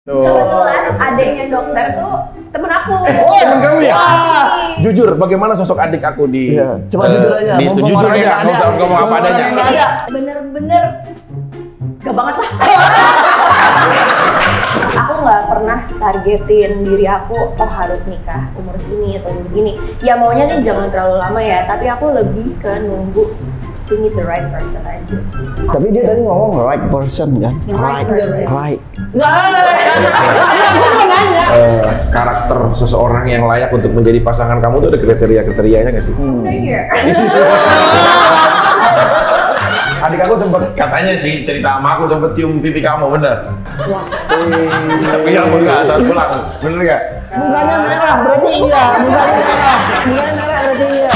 Kebetulan adiknya dokter tuh temen aku. Oh, temen kamu ya? Wah. Jujur, bagaimana sosok adik aku di? Iya, coba jujur aja. Jujur aja, nggak usah ngomong apa adanya. Bener-bener gak banget lah. Aku nggak pernah targetin diri aku, oh harus nikah umur segini atau umur segini. Ya maunya sih jangan terlalu lama ya, tapi aku lebih ke nunggu to meet the right person aja sih. Tapi dia tadi ngomong right person kan? Right person. Right. Karakter seseorang yang layak untuk menjadi pasangan kamu tuh ada kriteria-kriterianya nggak sih? Iya. Adik aku sempet katanya sih cerita sama aku sempet cium pipi kamu, bener? Tapi kamu nggak saat pulang, bener nggak? Mukanya merah berarti iya. Mukanya merah berarti iya.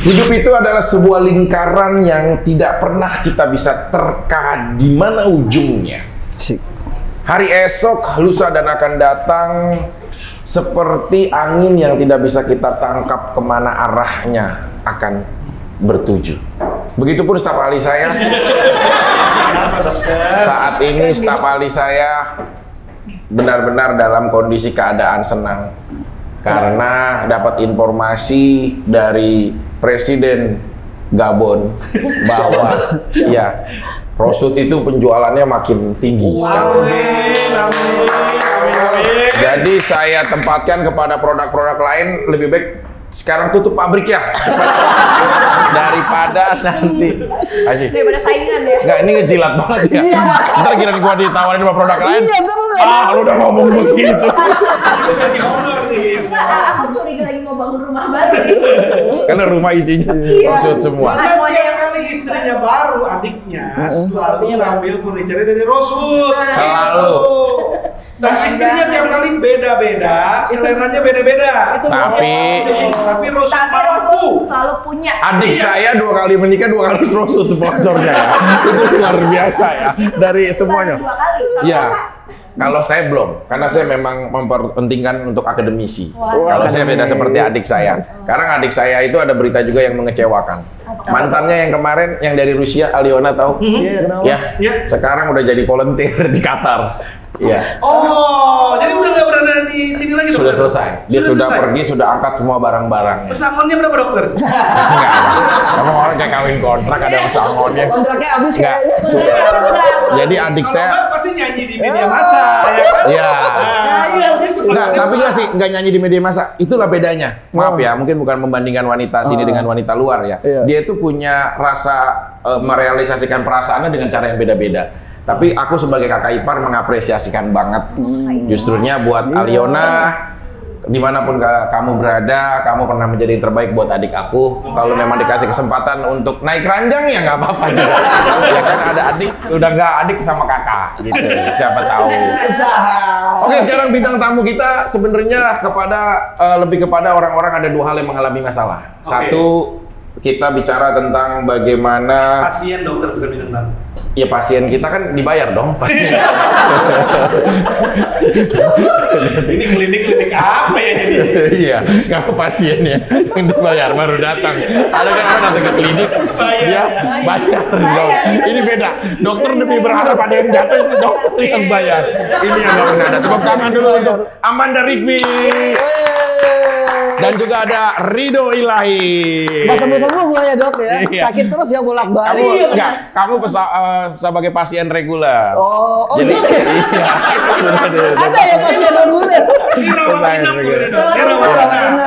Hidup itu adalah sebuah lingkaran yang tidak pernah kita bisa terka di mana ujungnya. Hari esok, lusa dan akan datang seperti angin yang tidak bisa kita tangkap kemana arahnya akan bertuju. Begitupun staf ahli saya. Saat ini staf ahli saya benar-benar dalam kondisi keadaan senang karena dapat informasi dari Presiden Gabon bahwa ya Rosut itu penjualannya makin tinggi sekarang. Jadi saya tempatkan kepada produk-produk lain, lebih baik sekarang tutup pabrik ya, daripada nanti. Daripada saingan ya. Enggak, ini ngejilat banget ya. Ntar kira gua ditawarin sama produk lain. Lu udah ngomong begitu. Aku curiga lagi mau bangun rumah baru. Karena rumah isinya Rosut semua. Tiap kali istrinya baru, adiknya selalu ngambil furniture dari Rosut. Selalu. Nah, istrinya tiap kali beda-beda, seleranya beda-beda. Tapi Rosut selalu punya. Adik saya 2 kali menikah, 2 kali Rosut sponsornya ya. Itu luar biasa ya. Dari semuanya. 2 kali. Ya. Kalau saya belum, karena saya memang memperpentingkan untuk akademisi. Kalau saya beda seperti adik saya. Sekarang adik saya itu ada berita juga yang mengecewakan. Mantannya yang kemarin, yang dari Rusia, Aliona tahu? Iya, ya. Sekarang udah jadi volunteer di Qatar. Iya. Oh, jadi udah nggak berada di sini lagi? Sudah selesai. Dia sudah pergi, sudah angkat semua barang-barangnya. Pesangonnya berapa, dokter? Enggak. Kamu orang kayak kawin kontrak ada pesangonnya. Kontraknya habis Enggak. Jadi adik saya pasti nyanyi di media massa, ya kan? Iya. Enggak, tapi nggak sih, nggak nyanyi di media massa. Itulah bedanya. Maaf ya, mungkin bukan membandingkan wanita sini dengan wanita luar ya. Dia itu punya rasa merealisasikan perasaannya dengan cara yang beda-beda. Tapi aku sebagai kakak ipar mengapresiasikan banget. Justrunya buat Aliona, dimanapun kamu berada, kamu pernah menjadi yang terbaik buat adik aku. Kalau memang dikasih kesempatan untuk naik ranjang ya nggak apa-apa juga. Ya kan ada adik, udah nggak adik sama kakak gitu. Siapa tahu. Oke, sekarang bintang tamu kita sebenarnya lebih kepada orang-orang ada 2 hal yang mengalami masalah. Satu, kita bicara tentang bagaimana Pasien, dokter, bukan bintang tamu. Ya pasien kita kan dibayar dong pasti. Ini klinik apa ya jadi? Iya, kalau pasiennya yang dibayar baru datang. Ada kan orang datang ke klinik, dia bayar dong. Ini beda. Dokter lebih berharap ada yang datang, dokter yang bayar. Ini yang nggak pernah ada. Tepuk tangan dulu untuk Amanda Rigby. Dan juga ada Rido Ilahi. Nggak sembuh-sembuh gua ya dok ya. Iya. Sakit terus ya bolak-balik. Kamu sebagai pasien reguler. Oh jadi gitu ya? Iya. Ada ya pasien reguler. Ini rawat inap boleh dok. Ini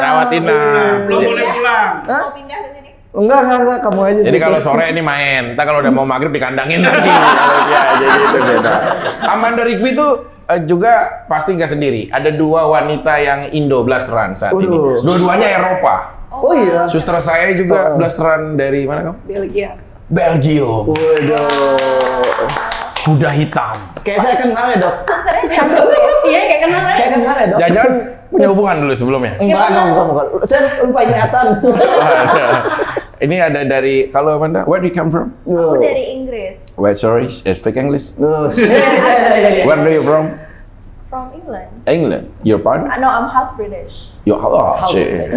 Rawat inap. Belum boleh pulang. Mau pindah ke sini? Enggak, kamu aja. Jadi kalau sore ini main, kalau udah mau maghrib dikandangin lagi. Ya, jadi itu beda. Amanda Rigby itu juga pasti nggak sendiri. Ada 2 wanita yang Indo blasteran saat ini. Dua-duanya Eropa. Oh iya. Suster saya juga blasteran dari mana kamu? Belgia. Belgium. Kuda hitam. Kayak saya kenal ya dok. Susternya jago ya? Iya, kayak kenal ya? Kayak kenal ya dok. Jangan punya hubungan dulu sebelumnya. Enggak. Saya lupa ingatan. Ini ada dari, kalau Amanda, where do you come from? Aku dari Inggris. Wait, sorry, speak English. No. Where do you from? From England. England. Your partner? No, I'm half British. Yo, shit.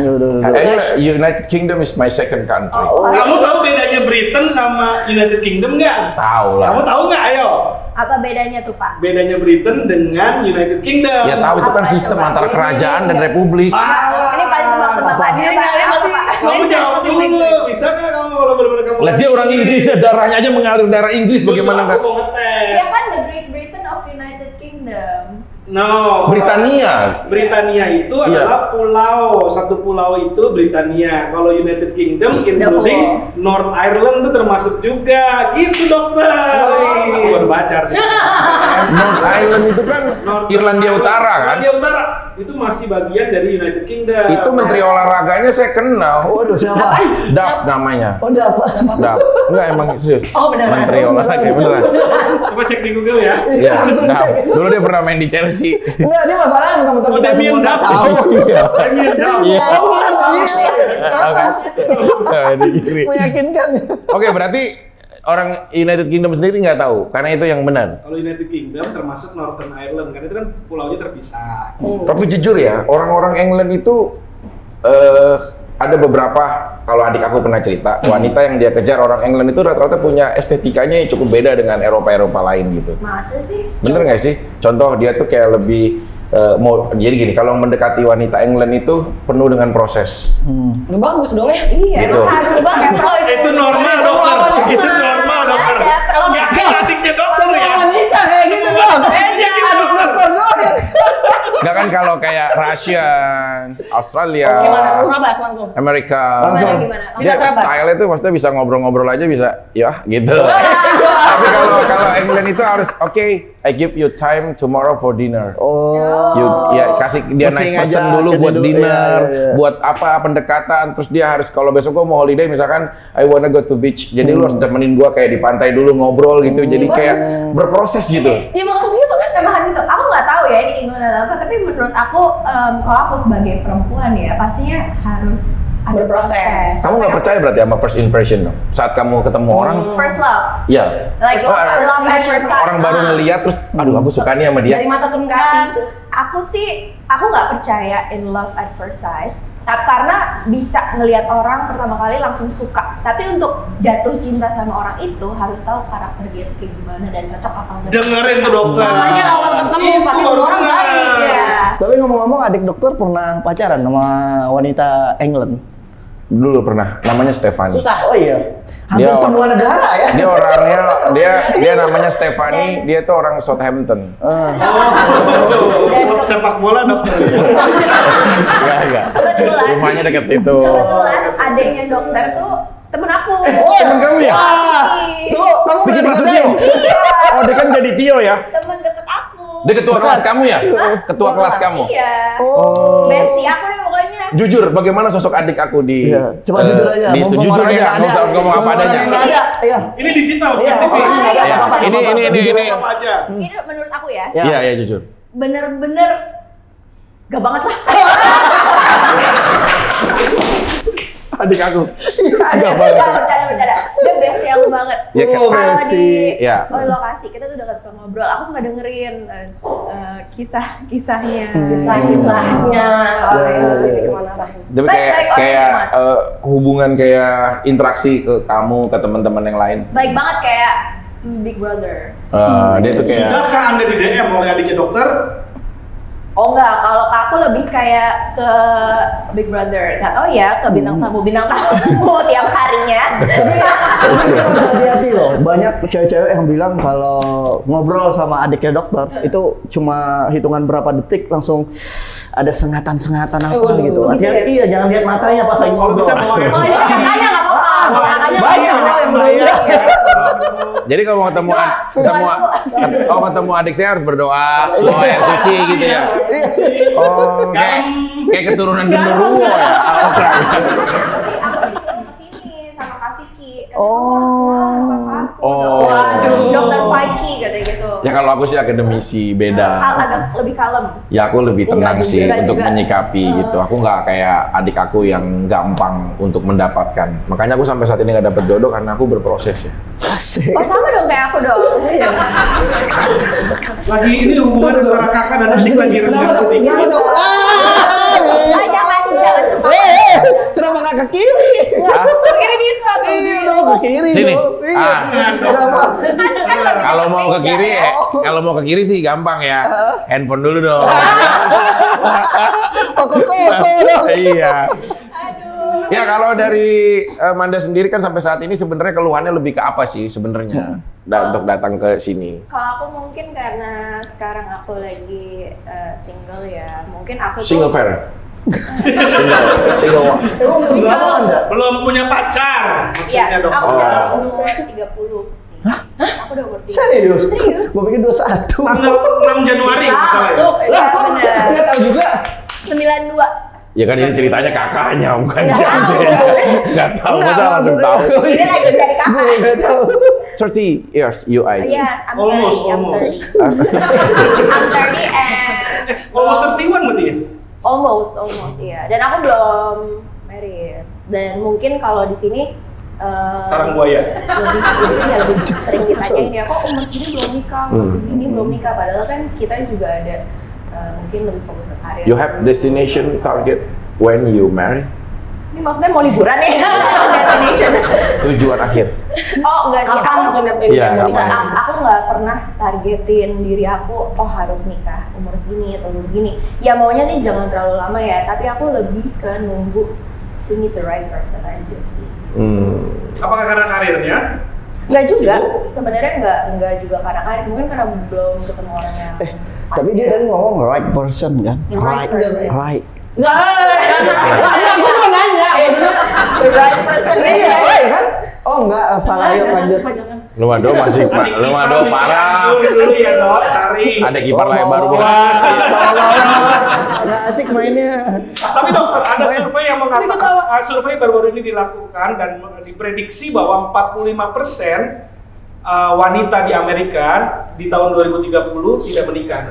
United Kingdom is my second country. Kamu tahu bedanya Britain sama United Kingdom nggak? Tahu lah. Kamu tahu nggak? Ayo. Apa bedanya tuh, Pak? Bedanya Britain dengan United Kingdom. Ya tahu itu kan Apa sistem coba? antara kerajaan dan republik. Salah. Ini paling tebak-tebakannya, Pak. Apa, Pak? Kamu jawab dulu. Bisa nggak kamu kalau benar-benar kamu? Lah dia orang Inggris ya, darahnya aja mengalir darah Inggris, bagaimana Aku nggak? mau ngetes. Dia kan the Great Britain of United Kingdom. No. Britania. Britania itu adalah pulau. Satu pulau itu Britania. Kalau United Kingdom including North Ireland itu termasuk juga. Gitu, dokter. Aku baru baca. North Ireland itu kan Irlandia Utara kan? Irlandia Utara. Itu masih bagian dari United Kingdom. Itu menteri olahraganya saya kenal. Waduh, siapa? Dap namanya. Oh, udah apa? Dap. Enggak emang serius. Oh, beneran. Menteri olahraga beneran. Coba cek di Google ya. Iya, Dap. Dulu dia pernah main di Chelsea. Enggak, dia masalahnya teman-teman kita semua nggak tahu. Iya. Iya. Meyakinkan. Oke, berarti orang United Kingdom sendiri nggak tahu, karena itu yang benar. Kalau United Kingdom termasuk Northern Ireland, karena itu kan pulaunya terpisah. Tapi jujur ya, orang-orang England itu ada beberapa, kalau adik aku pernah cerita, wanita yang dia kejar orang England itu rata-rata punya estetikanya yang cukup beda dengan Eropa-Eropa lain gitu. Masa sih? Bener nggak sih? Contoh dia tuh kayak lebih jadi gini, kalau mendekati wanita England itu penuh dengan proses. Udah bagus dong ya. Iya, Gitu. harus pakai proses. Itu normal, dokter. Itu normal, dokter. Kalau Nggak kayak adiknya dokter Semua ya. wanita kayak gitu, Bang. Adik dokter doang. Nggak kan kalau kayak Russian, Australia, gimana? Terabas langsung. Amerika, Gimana? dia Bisa terabas. style itu maksudnya bisa ngobrol-ngobrol aja bisa, ya gitu. Tapi kalau England itu harus oke, I give you time tomorrow for dinner. Ya kasih dia Posting nice person aja, dulu kasih buat dulu, dinner, iya. buat apa pendekatan, terus dia harus kalau besok gua mau holiday misalkan I wanna go to beach, jadi lu harus temenin gua kayak di pantai dulu ngobrol gitu, jadi kayak berproses gitu. Iya harus gitu kan. Tambahan gitu, aku nggak tahu ya ini England atau apa, tapi menurut aku kalau aku sebagai perempuan ya pastinya harus ada Berproses. Kamu nggak percaya berarti sama first impression dong? Saat kamu ketemu orang, First love, ya. like love at first sight. Orang baru ngeliat terus, aduh aku suka nih sama dia. Dari mata turun ke hati. Aku sih, aku nggak percaya in love at first sight. Karena bisa ngelihat orang pertama kali langsung suka. Tapi untuk jatuh cinta sama orang itu harus tahu karakter dia kayak gimana dan cocok apa enggak. Dengerin tuh dokter. Makanya awal ketemu pasti semua orang baik. Iya. Tapi ngomong-ngomong, adik dokter pernah pacaran sama wanita England? Dulu pernah, namanya Stephanie. Susah. Oh iya. Hampir Dia- semua negara ya. Dia orangnya, dia namanya Stephanie, dia tuh orang Southampton. Sepak bola dokter. Enggak. Kebetulan. Rumahnya deket itu. Kebetulan adiknya dokter tuh temen aku. Temen kamu ya? Tuh, kamu Vicky pernah Prasetyo. digodain? Oh, dia kan jadi Tio ya? Temen deket aku. Dia ketua kelas kamu ya? Ketua kelas kamu? Iya. Oh. Bestie aku deh pokoknya. Jujur, bagaimana sosok adik aku di? Iya, coba jujur aja. Jujur Ngomong orang aja, yang nggak usah ada. ngomong apa adanya. Yang nggak ada, iya. Ini digital, Iya, bukan TV. orang yang nggak ada, Iya. apa-apa, Ini Apa aja. Ini menurut aku ya, Ya. Iya, jujur. bener-bener gak banget lah. Adik aku. Bercanda. Dia bestie aku banget. Ya, Oh, Kalau bestie. di Ya. lokasi kita tuh udah suka ngobrol. Aku suka dengerin kisah-kisahnya. Kisah-kisahnya. iya. Jadi kemana arahnya? Tapi Baik, orang kayak hemat. hubungan kayak interaksi ke kamu, ke teman-teman yang lain. Baik banget kayak Big Brother. Dia tuh kayak Sudahkah Anda di DM oleh adiknya dokter? Oh enggak, kalau ke aku lebih kayak ke Big Brother. Nggak tahu ya, ke bintang tamu tiap harinya. Tapi harus hati-hati loh. Banyak cewek-cewek yang bilang kalau ngobrol sama adiknya dokter itu cuma hitungan berapa detik langsung ada sengatan-sengatan apa Waduh, gitu. gitu Hati-hati ya, jangan lihat matanya pas lagi Kalau ngobrol. bisa bawa Oh ini kakaknya nggak apa-apa. Kakaknya Banyak loh yang bilang. jadi kalau mau ketemu adik saya harus berdoa, doa yang suci gitu ya. Oh, kayak keturunan genderuwo ya. Aku disuruh kesini sama Kak Vicky. Katanya, "Kamu harus keluar sama Papa aku." Oh. Waduh, Dokter Vicky katanya gitu. Ya kalau aku sih akademisi beda. Agak lebih kalem. Ya aku lebih tenang Enggak sih juga. untuk menyikapi gitu. Aku nggak kayak adik aku yang gampang untuk mendapatkan. Makanya aku sampai saat ini nggak dapet jodoh karena aku berproses ya. Asik. Oh sama dong kayak aku dong. Lagi ini hubungan antara kakak dan adik lagi rendah sedikit. Kenapa dong? Jangan. Kenapa nggak ke kiri? Kiri bisa. Iya dong, ke kiri. Sini. dong. Iya. Kenapa? Kalau mau ke kiri, kalau mau ke kiri sih gampang ya. Handphone dulu dong. Koko dong. Iya. Ya kalau dari Manda sendiri kan sampai saat ini sebenarnya keluhannya lebih ke apa sih sebenarnya untuk datang ke sini? Kalau aku mungkin karena sekarang aku lagi single ya, mungkin aku Single fair. Single. Belum punya pacar, maksudnya Ya, dong. aku Oh. udah umur 30 sih. Aku udah umur 30. Serius? Serius. Gue pikir 21. Tanggal 6 Januari misalnya. Masuk. Iya benar. Nggak tahu juga. 92. Ya kan ini ceritanya kakaknya bukan Nggak siapa. tahu. Nggak tahu, masa langsung tahu. Ini lagi jadi kakak. Nggak tahu. 30 years you age. Yes, I'm Almost, 30. I'm almost. 30. I'm 30 and Almost 31 berarti ya? almost iya. Dan aku belum married. Dan mungkin kalau di sini Sarang buaya. lebih sering ditanyain ya kok umur segini belum nikah, umur segini belum nikah. Padahal kan kita juga ada mungkin lebih fokus ke karir. You have destination target when you marry? Ini maksudnya mau liburan nih? Destination. Tujuan akhir. Oh enggak sih, Kapan aku langsung dapet Iya, yang mau kapan? nikah? aku nggak pernah targetin diri aku, oh harus nikah umur segini atau umur segini. Ya maunya sih jangan terlalu lama ya, tapi aku lebih ke nunggu to meet the right person aja sih. Apakah karena karirnya? Nggak juga, sebenarnya nggak juga karena karir, mungkin karena belum ketemu orang yang pas Tapi dia ya. tadi ngomong right person kan? Yang right person. Right. Enggak. Gue cuma nanya. The right person. Iya, right kan? Oh enggak, salah yuk lanjut. Lumado masih Lumado parah. Dulu ya dok, Sari. Ada kiper lain baru Wah, bilang. nggak asik mainnya. Tapi dokter, ada survei yang mengatakan, survei baru-baru ini dilakukan dan diprediksi bahwa 45% wanita di Amerika di tahun 2030 tidak menikah.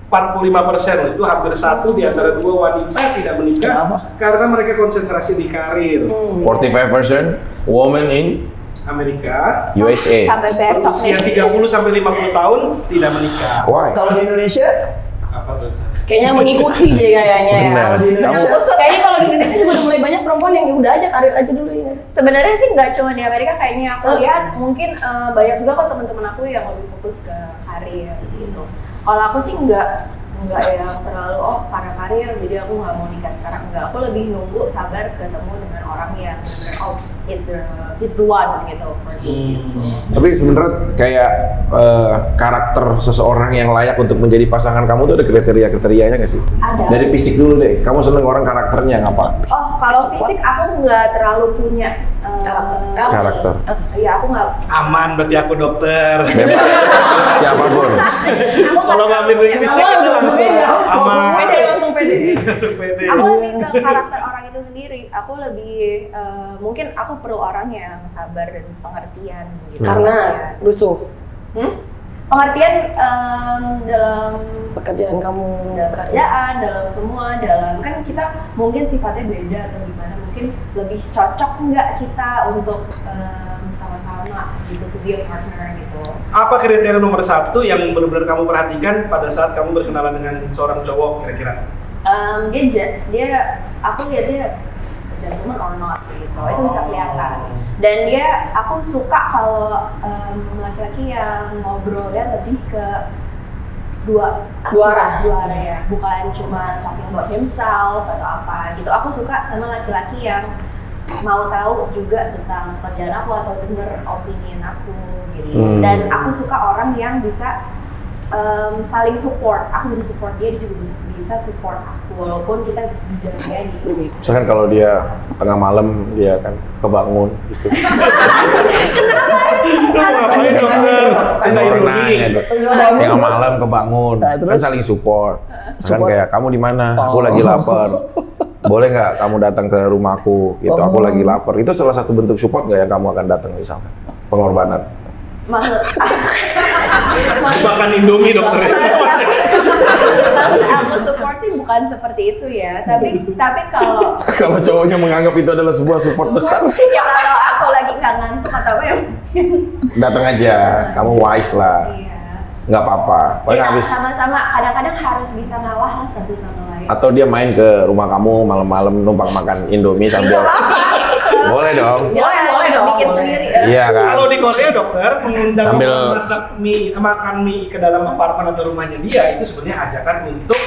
45% itu hampir satu di antara dua wanita tidak menikah. Kenapa? Karena mereka konsentrasi di karir. 45% woman in Amerika USA. Sampai besok usia nih. 30 sampai 50 tahun tidak menikah. Why? Kalau di Indonesia, Apa tuh? Kayaknya mengikuti deh kayaknya ya. Benar. kalau di Indonesia, Kayaknya kalau di Indonesia juga udah mulai banyak perempuan yang udah aja karir aja dulu ya. Sebenarnya sih nggak cuma di Amerika, kayaknya aku lihat mungkin banyak juga kok teman-teman aku yang lebih fokus ke karir gitu. Kalau aku sih nggak yang terlalu karena karir jadi aku nggak mau nikah sekarang, enggak. Aku lebih nunggu sabar ketemu dengan orang yang benar-benar he's the one gitu for me. Tapi sebenarnya kayak karakter seseorang yang layak untuk menjadi pasangan kamu tuh ada kriteria-kriterianya nggak sih? Ada. Dari fisik dulu deh. Kamu seneng orang karakternya ngapa? Oh kalau fisik aku nggak terlalu punya Karakter. Iya aku nggak. Aman berarti aku dokter. Bebas. Siapapun. Aku Kalau ngambil dari fisik itu langsung aman. Pede, langsung pede. Langsung pede. Aku lebih ke karakter orang itu sendiri. Aku lebih mungkin aku perlu orang yang sabar dan pengertian gitu. Karena rusuh Pengertian dalam pekerjaan kamu, dalam kerjaan, dalam semua, dalam kan kita mungkin sifatnya beda atau gimana, mungkin lebih cocok nggak kita untuk sama-sama gitu to be a partner gitu. Apa kriteria nomor satu yang benar-benar kamu perhatikan pada saat kamu berkenalan dengan seorang cowok kira-kira? Dia aku lihat dia gentleman or not gitu, itu bisa kelihatan. Dan aku suka kalau laki-laki yang ngobrolnya lebih ke dua arah ya, bukan cuma talking about himself atau apa gitu. Aku suka sama laki-laki yang mau tahu juga tentang kerjaan aku atau denger opinion aku gitu. Dan aku suka orang yang bisa saling support. Aku bisa support dia juga bisa support aku walaupun kita bedanya di. Misalkan kalau dia tengah malam dia kan kebangun gitu. Ngapain dokter? Kita Orang ini. nanya, Dok. Tengah malam kebangun, Nah, kan terus? saling support. Kan Support. kayak kamu di mana? Aku Oh. lagi lapar. Boleh nggak kamu datang ke rumahku? Gitu. Aku Oh. lagi lapar. Itu salah satu bentuk support nggak yang kamu akan datang misalkan? Pengorbanan. Maksud Bahkan Indomie dokter. Aku support sih bukan seperti itu ya, tapi kalau Kalau cowoknya menganggap itu adalah sebuah support besar, ya kalau aku lagi nggak ngantuk atau apa ya datang aja. Kamu wise lah. iya. Nggak apa-apa. Paling Ya, habis sama-sama kadang-kadang harus bisa ngalah lah satu sama lain. atau dia main ke rumah kamu malam-malam numpang makan Indomie sambil boleh dong. Boleh dong, Bikin boleh. sendiri. Iya kan? Kalau di Korea dokter mengundang Sambil- orang masak mie, makan mie ke dalam apartemen atau rumahnya dia itu sebenarnya ajakan untuk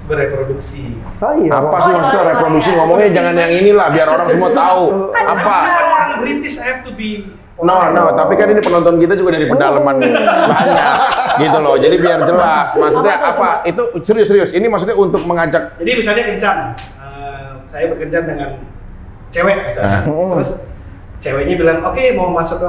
bereproduksi. Oh iya. Apa sih maksudnya reproduksi? Ngomongnya jangan yang inilah biar orang semua tahu. Apa? Kan orang British have to be. No, tapi kan ini penonton kita juga dari pedalaman banyak, gitu loh. Jadi biar jelas, maksudnya apa? Itu serius. Ini maksudnya untuk mengajak. Jadi misalnya kencan, saya berkencan dengan cewek misalnya, terus ceweknya bilang, oke mau masuk ke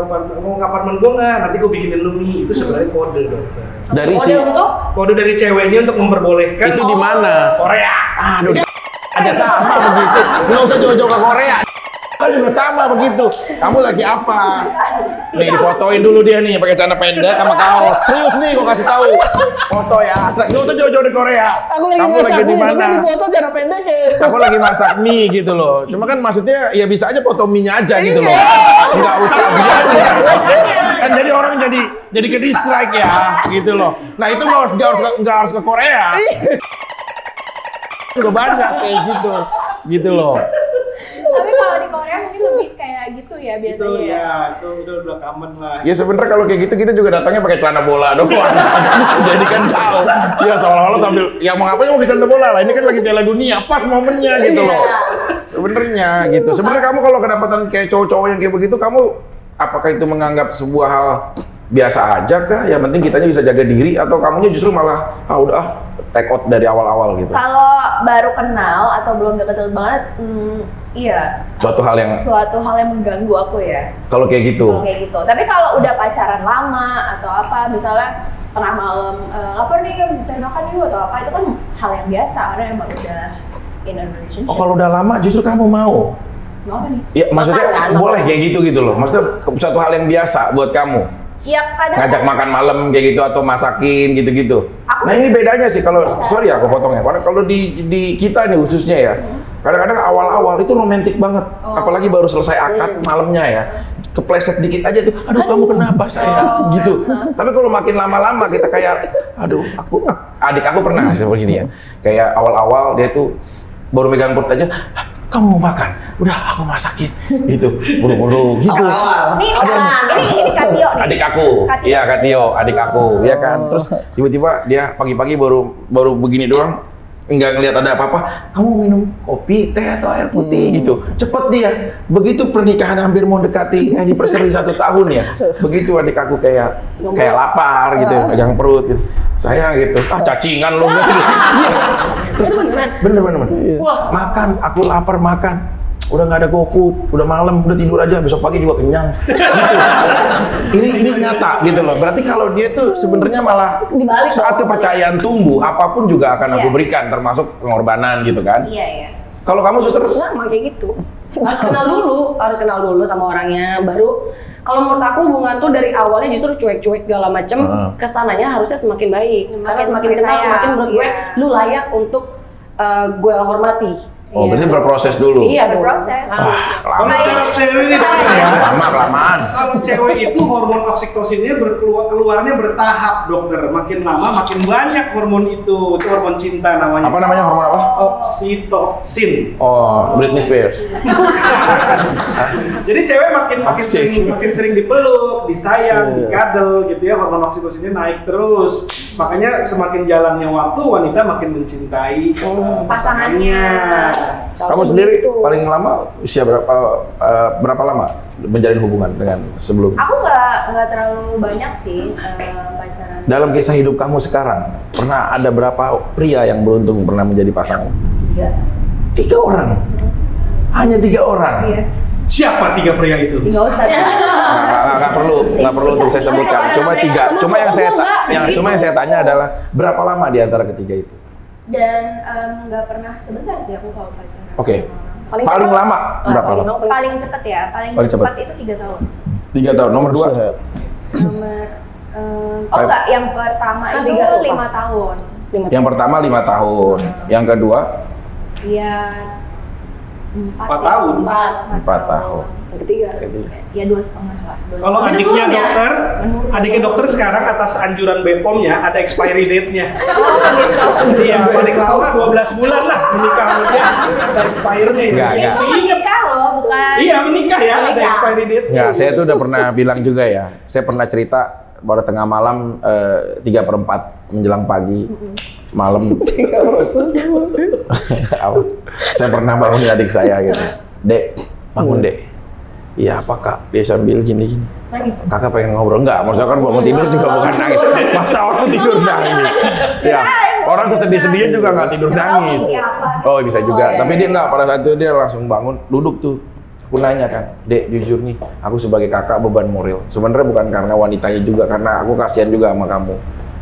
apartemen gue nggak? Nanti gue bikinin lu mie. Itu sebenarnya kode dokter. Dari Kode si untuk Kode dari ceweknya untuk memperbolehkan. itu di mana? Korea. Aduh, aja sama begitu. Nggak usah jauh-jauh ke Korea. Kan juga sama begitu. Kamu lagi apa? Nih difotoin dulu dia nih pakai celana pendek sama kaos. Serius nih, gua kasih tahu. Foto ya. Nggak usah jauh-jauh di Korea. Aku lagi Kamu masak lagi di mie, tapi mana? di foto cara pendek ya. Aku lagi masak mie gitu loh. Cuma kan maksudnya ya bisa aja foto mie-nya aja gitu loh. Nggak usah biar. Kan jadi orang jadi ke distract ya gitu loh. Nah itu nggak harus ke Korea. Udah banyak kayak gitu loh. Tapi kalau di Korea mungkin lebih kayak gitu ya Itu biasanya. ya, itu udah common lah. Ya sebenarnya kalau kayak gitu kita juga datangnya pakai celana bola doang. Jadi kan tahu. Ya seolah-olah sambil ya mau ngapain mau ke celana bola lah. Ini kan lagi Piala Dunia, pas momennya gitu loh. Sebenarnya gitu. Sebenarnya kamu kalau kedapatan kayak cowok-cowok yang kayak begitu, kamu apakah itu menganggap sebuah hal biasa aja kah? Yang penting kitanya bisa jaga diri atau kamunya justru malah udah take out dari awal-awal gitu. Kalau baru kenal atau belum deket banget, iya. Suatu hal yang mengganggu aku ya. kalau kayak gitu. Kalau kayak gitu. Tapi kalau udah pacaran lama atau apa, misalnya tengah malam, lapar nih, pengen makan yuk atau apa, itu kan hal yang biasa karena emang udah in a relationship. Oh kalau udah lama justru kamu mau? Mau apa nih? Ya maksudnya Makan, boleh kayak gitu loh. Maksudnya suatu hal yang biasa buat kamu. Ya kadang Ngajak makan malam kayak gitu atau masakin gitu-gitu. Aku- Nah ini bedanya sih kalau sorry ya aku potongnya. Karena kalau di kita nih khususnya ya, kadang-kadang awal-awal itu romantis banget. Apalagi baru selesai akad malamnya ya. Kepleset dikit aja tuh, aduh kamu kenapa sayang gitu. Tapi kalau makin lama-lama kita kayak, aduh adik aku pernah seperti ini ya. Kayak awal-awal dia tuh baru megang perut aja, kamu mau makan, udah aku masakin, gitu, buru-buru gitu. ini Kak Tio nih. Adik aku, iya Kak Tio, adik aku, ya kan. Terus tiba-tiba dia pagi-pagi baru begini doang, nggak ngelihat ada apa-apa. Kamu minum kopi, teh atau air putih gitu. Cepet dia. Begitu pernikahan hampir mau dekati anniversary 1 tahun ya. Begitu adik aku kayak lapar gitu, pegang perut gitu. Sayang gitu. Cacingan lu gitu. Iya. Terus bener. Wah, makan, aku lapar makan. Udah nggak ada GoFood, udah malam, udah tidur aja, besok pagi juga kenyang. Gitu. Ini nyata gitu loh. Berarti kalau dia tuh sebenarnya malah Dibalik. saat kepercayaan tumbuh, apapun juga akan aku Iya. berikan, termasuk pengorbanan gitu kan. Iya. Kalau kamu suster, Nah, emang kayak gitu. Harus kenal dulu sama orangnya, baru kalau menurut aku hubungan tuh dari awalnya justru cuek-cuek segala macem, kesananya harusnya semakin baik. Karena semakin kenal, sayang. semakin menurut gue, Iya. lu layak untuk gue hormati. oh berarti berproses dulu. Iya, dong. Berproses. Nah, Kalau secara teori nih dokter ya, Kelamaan. kalau cewek itu hormon oksitosinnya keluarnya bertahap dokter. Makin lama makin banyak hormon itu hormon cinta namanya. Apa namanya hormon apa? Oksitosin. Oh, Britney Spears. Jadi cewek makin Asik. sering dipeluk, disayang, dikadel gitu ya, hormon oksitosinnya naik terus. Makanya semakin jalannya waktu wanita makin mencintai pasangannya. Kamu sendiri paling lama usia berapa lama menjalin hubungan dengan sebelumnya? Aku nggak terlalu banyak sih pacaran. Dalam kisah hidup kamu sekarang, pernah ada berapa pria yang beruntung pernah menjadi pasangan? 3 orang. Hanya 3 orang. Iya. Siapa 3 pria itu? Nggak usah. Nggak perlu untuk saya sebutkan. Cuma 3. Cuma yang saya tanya adalah berapa lama di antara ketiga itu? Dan nggak pernah sebentar sih aku kalau pacaran. Oke. Paling Paling cepet. lama berapa lama? Paling cepet ya, paling Paling cepet. cepat itu 3 tahun. 3 tahun. Nomor 2? Nomor Oh enggak, yang pertama Kan itu 3 5 pas. tahun. Yang pertama 5 tahun, yang kedua Iya 4 tahun. 4 tahun. Yang ketiga. Ya 2,5 lah. Kalau Menurun adiknya ya? dokter, Menurun. adiknya dokter sekarang atas anjuran BPOM-nya ada expiry date-nya. Oh gitu. Iya, paling lama 12 bulan lah menikah sama dia. Ada expire-nya ya. Enggak, Itu menikah loh, bukan. Iya, menikah ya, ada Menikah. expiry date-nya. Ya, saya tuh udah pernah bilang juga ya. Saya pernah cerita pada tengah malam 3/4 menjelang pagi. Malam. Apa? Saya pernah bangunin adik saya gitu. Dek, bangun dek. Iya apa kak? Dia sambil gini-gini. Nangis. Kakak pengen ngobrol enggak? Maksudnya kan bangun tidur juga bukan nangis. Masa orang tidur nangis? Ya, orang sesedih-sedihnya juga nggak tidur nangis. Oh bisa juga. Tapi dia nggak, pada saat itu dia langsung bangun, duduk tuh. Aku nanya kan, Dek jujur nih, aku sebagai kakak beban moral. Sebenarnya bukan karena wanitanya juga, karena aku kasihan juga sama kamu.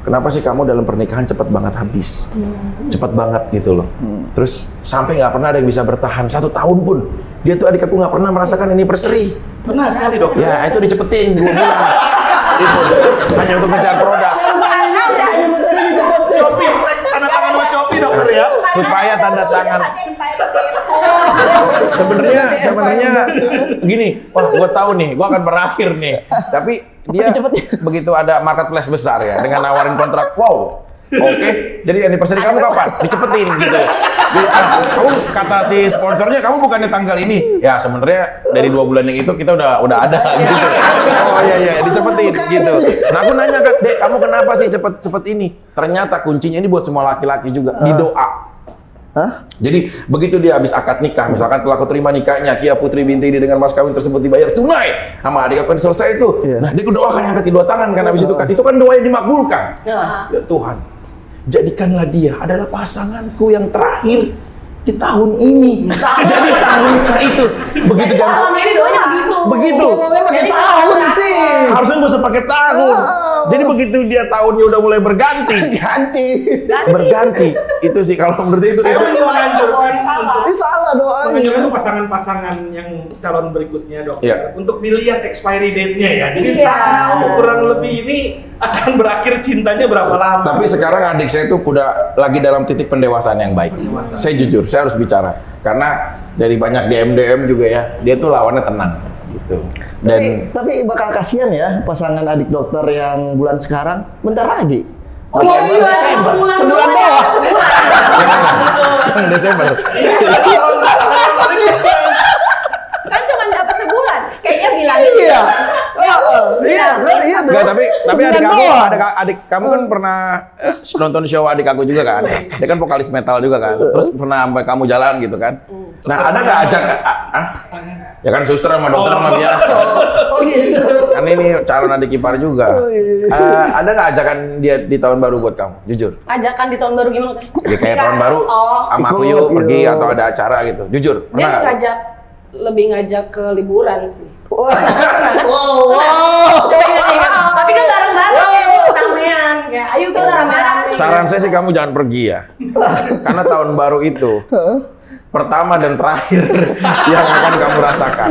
Kenapa sih kamu dalam pernikahan cepet banget habis? Cepet banget gitu loh. Terus sampai nggak pernah ada yang bisa bertahan 1 tahun pun. Dia tuh adik aku nggak pernah merasakan anniversary. Pernah sekali dok. Ya itu dicepetin 2 bulan. Itu hanya untuk ngejar produk. Shopee, tanda tangan sama Shopee dokter ya. Supaya tanda tangan. Sebenarnya gini, wah gue tahu nih, gue akan berakhir nih. Tapi dia begitu ada marketplace besar ya, dengan nawarin kontrak, wow, oke. Jadi anniversary kamu kapan? Dicepetin gitu. Jadi, kamu kata si sponsornya, kamu bukannya tanggal ini? Ya sebenarnya dari 2 bulan yang itu kita udah ada gitu. Oh iya, dicepetin gitu. Nah aku nanya kan, Dek, kamu kenapa sih cepet ini? Ternyata kuncinya ini buat semua laki-laki juga, di doa. Hah? Jadi begitu dia habis akad nikah, misalkan telah aku terima nikahnya, Kia Putri binti ini dengan mas kawin tersebut dibayar tunai sama adik aku yang selesai itu. Nah dia doakan yang angkat 2 tangan kan habis itu kan doa yang dimakbulkan. Ya Tuhan, jadikanlah dia adalah pasanganku yang terakhir di tahun ini. Jadi tahun itu begitu kan? Selama ini doanya begitu. Begitu. Ngomongnya pakai tahun sih. Harusnya nggak usah pakai tahun. Jadi begitu dia tahunnya udah mulai berganti. Berganti. Itu sih kalau menurut itu. Saya ingin menganjurkan Ini salah doanya. menganjurkan untuk pasangan-pasangan yang calon berikutnya dokter Iya. untuk dilihat expiry date-nya ya. Jadi Iya. tahu kurang lebih ini akan berakhir cintanya berapa lama. Tapi sekarang adik saya itu udah lagi dalam titik pendewasaan yang baik. Saya jujur, saya harus bicara. Karena dari banyak DM juga ya, dia tuh lawannya tenang gitu. Dan Tapi bakal kasihan ya pasangan adik dokter yang bulan sekarang bentar lagi. Oh iya, Sebulan doang. yang Desember. Kan cuma dapat sebulan. Kayaknya bilang Iya. Iya. Enggak, tapi Sebulan adik doang. adik kamu kan pernah nonton show adik aku juga kan. Dia kan vokalis metal juga kan. Terus pernah sampai kamu jalan gitu kan. Nah, ada nggak ajak ya kan suster sama dokter sama biasa. Oh gitu. Kan ini calon adik ipar juga. Ada nggak ajakan dia di tahun baru buat kamu? Jujur. Ajakan di tahun baru gimana teh? Ya, kayak tahun baru sama aku yuk pergi atau ada acara gitu. Jujur. Dia Pernah? lebih ngajak ke liburan sih. Wow. Tapi kan bareng-bareng ya, ramean kayak ayo kita rame-rame. Saran saya sih kamu jangan pergi ya. Karena tahun baru itu pertama dan terakhir yang akan kamu rasakan.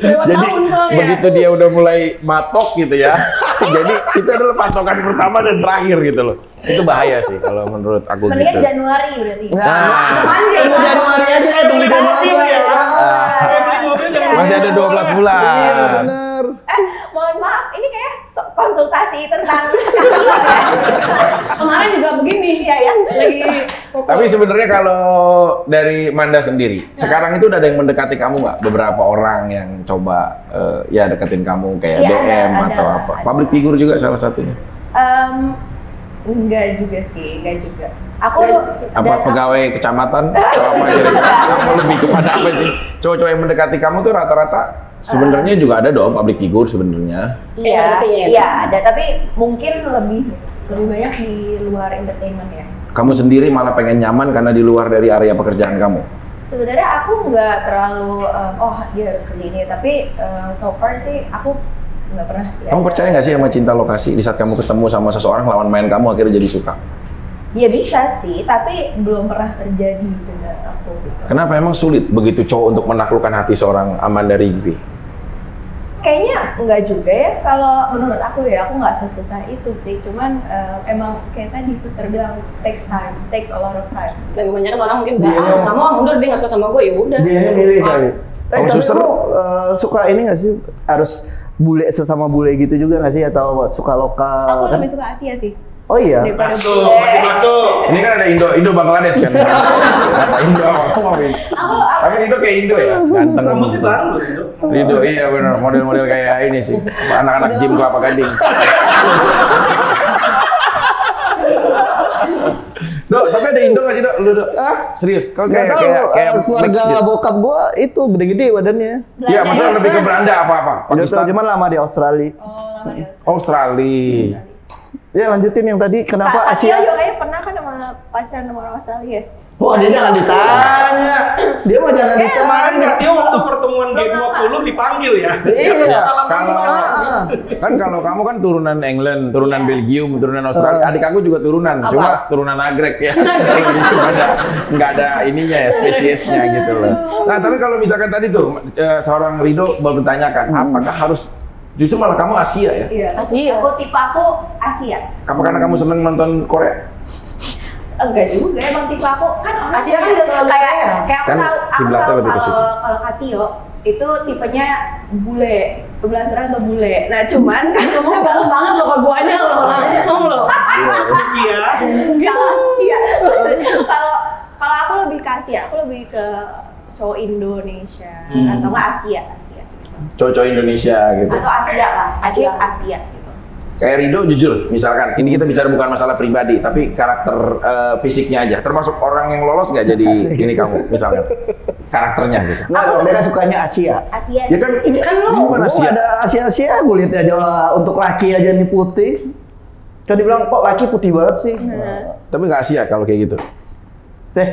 Jadi begitu dia udah mulai matok gitu ya. Jadi itu adalah patokan pertama dan terakhir gitu loh. Itu bahaya sih kalau menurut aku mendingan gitu. Januari berarti. Tunggu Januari aja, tunggu Januari. Beli mobil jangan Masih ada 12 bulan. Bener. Mohon maaf, ini kayak konsultasi tentang Kemarin juga begini. Iya ya. Lagi fokus. Tapi sebenarnya kalau dari Manda sendiri, sekarang itu udah ada yang mendekati kamu nggak? Beberapa orang yang coba ya deketin kamu kayak Iya, DM ada, atau apa? ada. Public figure juga salah satunya. Enggak juga sih, enggak juga. Aku Apa pegawai kecamatan atau apa kira-kira? Kamu lebih kepada apa sih? Cowok-cowok yang mendekati kamu tuh rata-rata sebenarnya juga ada dong public figure sebenarnya. Iya, Iya, iya ada, tapi mungkin lebih banyak di luar entertainment ya. Kamu sendiri malah pengen nyaman karena di luar dari area pekerjaan kamu. Sebenarnya aku nggak terlalu dia harus kerja ini, tapi so far sih aku nggak pernah sih. Kamu percaya nggak sih sama cinta lokasi? Di saat kamu ketemu sama seseorang lawan main kamu akhirnya jadi suka. Ya bisa sih, tapi belum pernah terjadi dengan aku gitu. Kenapa emang sulit begitu cowok untuk menaklukkan hati seorang Amanda Rigby? Kayaknya enggak juga ya, kalau menurut aku ya, aku nggak sesusah itu sih. Cuman emang kayak tadi suster bilang takes a lot of time. Dan kebanyakan orang mungkin nggak mau mundur, dia nggak suka sama gue, ya udah. Dia milih kali. Kalau Tapi suster lu suka ini nggak sih? Harus bule sesama bule gitu juga nggak sih? Atau suka lokal? Aku kan? lebih suka Asia sih. Oh iya. Daripada Masuk, bule. masih masuk. ini kan ada Indo Bangladesh kan. Kata Indo aku mau Indo. Tapi Rido kayak Indo ya, ganteng. Rambutnya baru loh, Rido. Rido iya benar, model-model kayak ini sih. Anak-anak gym Kelapa Gading. Dok, tapi ada Indo nggak sih Dok? Lu Dok? Serius? Kau kayak keluarga mix gitu? bokap gua itu gede-gede badannya. Iya, maksudnya lebih ke Belanda apa-apa? Pakistan? Cuman lama di Australia. Oh, lama ya. Australia. Ya lanjutin yang tadi kenapa Kak Tio Asia? juga kayaknya pernah kan sama pacaran sama orang Australia. Wah dia jangan ditanya. Dia mah jangan Kemarin ditanya. Kak Tio waktu pertemuan G20 dipanggil ya. Iya. Kalau kamu kan turunan England, turunan Belgium, turunan Australia. Adik aku juga turunan, cuma turunan nagrek ya. Nggak ada ininya ya, spesiesnya gitu loh. Nah, tapi kalau misalkan tadi tuh seorang Rido mau bertanyakan, apakah harus justru malah kamu Asia ya? Iya. Asia. Tipe aku Asia. Apa karena kamu seneng nonton Korea? Enggak juga, emang tipe aku kan orang Asia kan nggak selalu kayak Korea. kayak aku Kan tahu kiblatnya lebih ke situ. kalau Katio itu tipenya bule, pembelajaran atau bule. Nah cuman Ngomongnya bagus banget loh ke guanya loh, langsung loh. Iya. iya kalau aku lebih ke Asia, aku lebih ke cowok Indonesia atau nggak Asia Cowok Indonesia gitu. atau Asia lah, Asia. Asia gitu. Kayak Rido jujur, misalkan ini kita bicara bukan masalah pribadi, tapi karakter fisiknya aja. Termasuk orang yang lolos nggak jadi ini kamu, misalkan karakternya gitu. Nggak, dia kan sukanya Asia. Asia Ya kan ini Kan lu ini bukan Gua Asia. ada Asia, gue lihat aja untuk laki aja nih putih. Kan dibilang kok laki putih banget sih. Tapi nggak Asia kalau kayak gitu. Teh.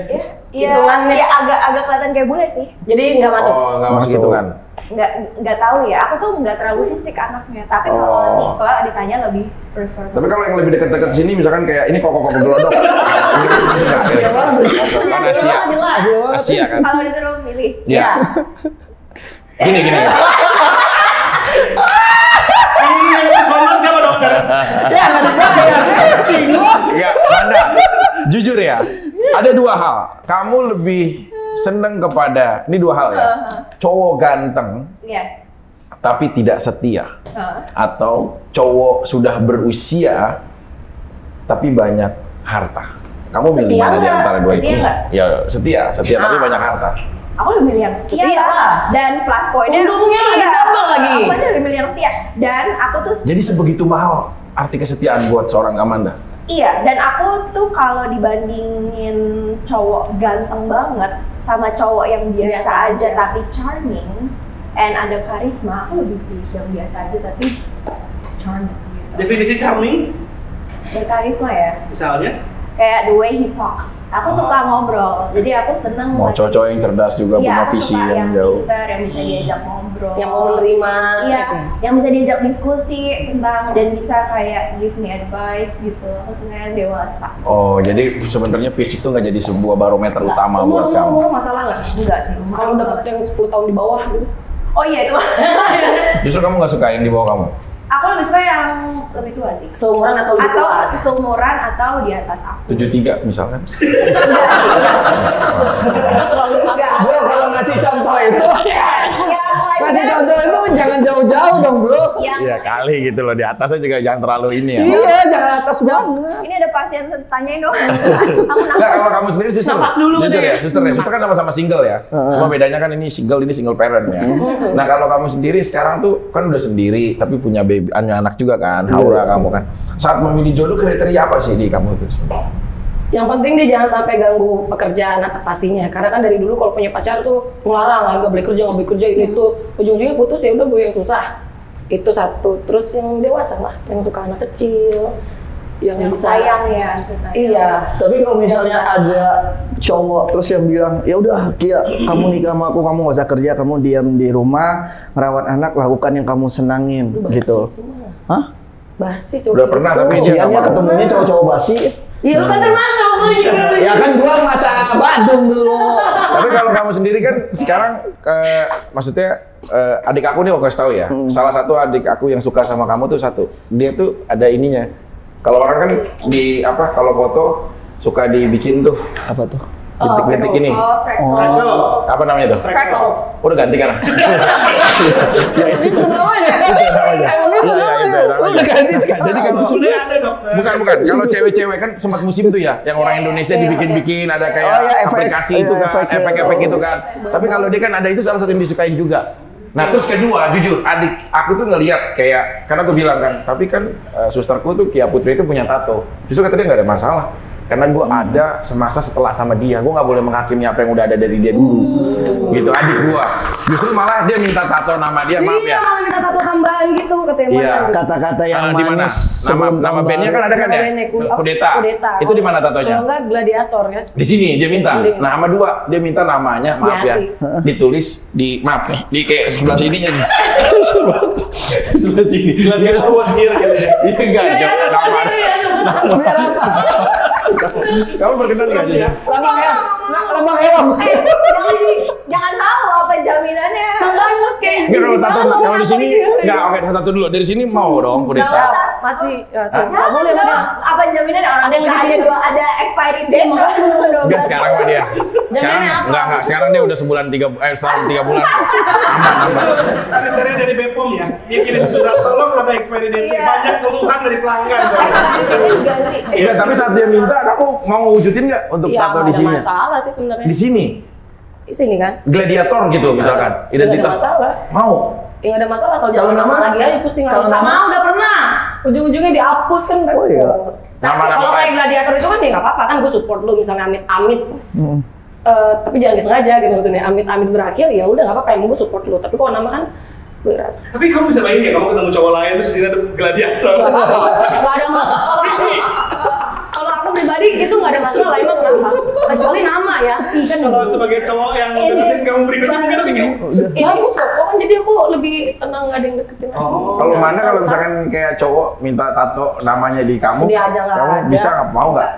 Hitungannya. ya agak kelihatan kayak bule sih. Jadi nggak masuk. Oh, nggak masuk itu kan. Nggak tahu ya, aku tuh nggak terlalu fisik anaknya, tapi kalau tipe ditanya lebih prefer. Tapi kalau yang lebih dekat-dekat sini, misalkan kayak ini kok gelodok. Asia banget. Kan Asia. Jelas. Asia kan. Kalau disuruh milih, Iya. Gini. Ini yang sponsor siapa dokter? Ya nggak dibayar. Bingung. Ya, Anda. Jujur ya, ada dua hal. Kamu lebih seneng kepada, ini dua hal ya. Cowok ganteng, iya. tapi tidak setia. Atau cowok sudah berusia, tapi banyak harta. Kamu milih Setia mana di nggak? antara dua itu? Setia nggak? Ya, setia tapi banyak harta. Aku lebih milih yang setia Setia lah. dan plus poinnya Untungnya setia. double lagi. Aku aja lebih milih yang setia dan aku tuh Jadi sebegitu mahal arti kesetiaan buat seorang Amanda? iya, dan aku tuh kalau dibandingin cowok ganteng banget sama cowok yang biasa, Biasa aja aja. tapi charming and ada karisma, aku lebih pilih yang biasa aja tapi charming gitu. Definisi charming Berkarisma ya, misalnya? kayak the way he talks. Aku suka ngobrol, jadi aku seneng Mau lagi- cowok yang cerdas juga, Iya, punya aku visi suka yang jauh. pintar, yang bisa diajak ngobrol, Yang mau menerima. iya, gitu. yang bisa diajak diskusi tentang dan bisa kayak give me advice gitu. Aku suka yang dewasa. Oh, jadi sebenarnya fisik tuh nggak jadi sebuah barometer utama buat kamu. Umur masalah nggak sih? Enggak sih. Kalau dapet yang 10 tahun di bawah gitu. Oh iya itu. Justru kamu nggak suka yang di bawah kamu? Aku lebih suka yang lebih tua sih. Seumuran atau lebih Atau tua? seumuran atau di atas aku. 73 misalkan. Enggak. Bro, kalau ngasih contoh itu, Yang ngasih contoh itu jangan jauh-jauh dong bro. yang Iya kali gitu loh, di atasnya juga jangan terlalu ini ya. Iya, jangan atas banget. ini ada pasien tanyain dong. Aku Nggak, nangkep. kalau kamu sendiri suster, Napas dulu jujur deh. ya, suster kan sama-sama single ya. Cuma bedanya kan ini single parent ya. Nah kalau kamu sendiri sekarang tuh kan udah sendiri, tapi punya baby, anak juga kan, Haura kamu kan. Saat memilih jodoh kriteria apa sih di kamu tuh? Yang penting dia jangan sampai ganggu pekerjaan pastinya. Karena kan dari dulu kalau punya pacar tuh ngelarang, nggak boleh kerja ini tuh. Ujung-ujungnya putus ya udah gue yang susah. Itu satu. Terus yang dewasa lah, yang suka anak kecil, yang bisa Sayang ya. Iya. Tapi kalau misalnya ada cowok terus yang bilang, ya udah Kia, kamu nikah sama aku, kamu nggak usah kerja, kamu diam di rumah, merawat anak, lakukan yang kamu senangin, Aduh, basi gitu. itu mah. Hah? Basi coba. Udah pernah, tapi dia Siannya nggak mau. ketemunya cowok-cowok basi. Iya lu kan termasuk lu juga. Ya kan gua masa Badung dulu. Tapi kalau kamu sendiri kan sekarang maksudnya adik aku nih aku kasih tahu ya. Salah satu adik aku yang suka sama kamu tuh satu. Dia tuh ada ininya. Kalau orang kan kalau foto suka dibikin tuh Apa tuh? bintik-bintik ini. freckles. Apa namanya tuh? Freckles. Udah ganti kan? Ya itu namanya. Itu namanya. Udah ganti sekarang. Jadi kan Sudah ada dokter. bukan. Kalau cewek-cewek kan sempat musim tuh ya, yang orang Indonesia dibikin-bikin ada kayak Oh, iya, efek. aplikasi itu kan, Efek. efek-efek itu kan. Tapi kalau dia kan ada itu salah satu yang disukain juga. Nah terus kedua, jujur, adik aku tuh ngelihat kayak, karena aku bilang kan, tapi kan susterku tuh Kia Putri itu punya tato. Justru kata dia nggak ada masalah. Karena gue ada semasa setelah sama dia, gue nggak boleh menghakimi apa yang udah ada dari dia dulu. Gitu adik gue. Justru malah dia minta tato nama dia, maaf Iya, ya. malah minta tato tambahan gitu katanya. Iya. Kata-kata yang Di mana? manis Nama sebelum bandnya kan ada kan ya? Kudeta. Itu di mana tatonya? Kalau enggak gladiator kan. Di sini dia minta. Sini. Nah, sama dua dia minta namanya, maaf ya, ditulis di maaf nih, di kayak sebelah sininya nih. Sebelah sini. Gladiator was here gitu ya. Iya enggak, nama. Biar apa? Kamu berkenan enggak jadi? Lambang helm. Jangan tahu apa jaminannya. Makanya kayak Enggak kalau tato kalau di sini enggak, oke satu dulu. Dari sini mau dong kudeta. masih ya, tuh. Nah, Nggak boleh enggak, boleh. apa jaminannya orang Ada yang nikah aja dua ada expiry date kan? Enggak sekarang mah dia. Sekarang Jaminannya apa? enggak. Sekarang dia udah setahun 3 bulan. Aman. Kriteria dari BPOM ya. Dia kirim surat tolong ada expiry date. Iya. Banyak keluhan dari pelanggan. Ganti. Iya, tapi saat dia minta, kamu mau wujudin nggak untuk Iya, tato nggak di ada sini? masalah sih sebenarnya. Di sini, Di sini kan. gladiator gitu misalkan, identitas. Nggak ada masalah. Mau? Ya nggak ada masalah, soal Kalau jangan nama nama? lagi aja pusing. Kalau Nggak nama? mau, udah pernah. Ujung-ujungnya dihapus kan. Oh, iya. Nama-nama Kalau kayak lain. gladiator itu kan ya nggak apa-apa kan, gue support lu misalnya amit-amit. Tapi jangan disengaja gitu maksudnya. Amit-amit berakhir ya udah nggak apa-apa, emang gue support lu. Tapi kalau nama kan berat. Tapi kamu bisa bayangin ya, kamu ketemu cowok lain terus di sini ada gladiator. Nggak apa-apa. Nggak ada masalah. Kalau aku pribadi itu nggak ada masalah, emang kenapa? Kecuali nama ya. Ih, kan Kalau sebagai cowok yang deketin kamu berikutnya mungkin lebih kayak bagus kok kan, jadi aku lebih tenang, nggak ada yang deketin aku. Kalau mana kalau misalkan kayak cowok minta tato namanya di kamu, Dia aja nggak kamu ada. bisa nggak mau nggak?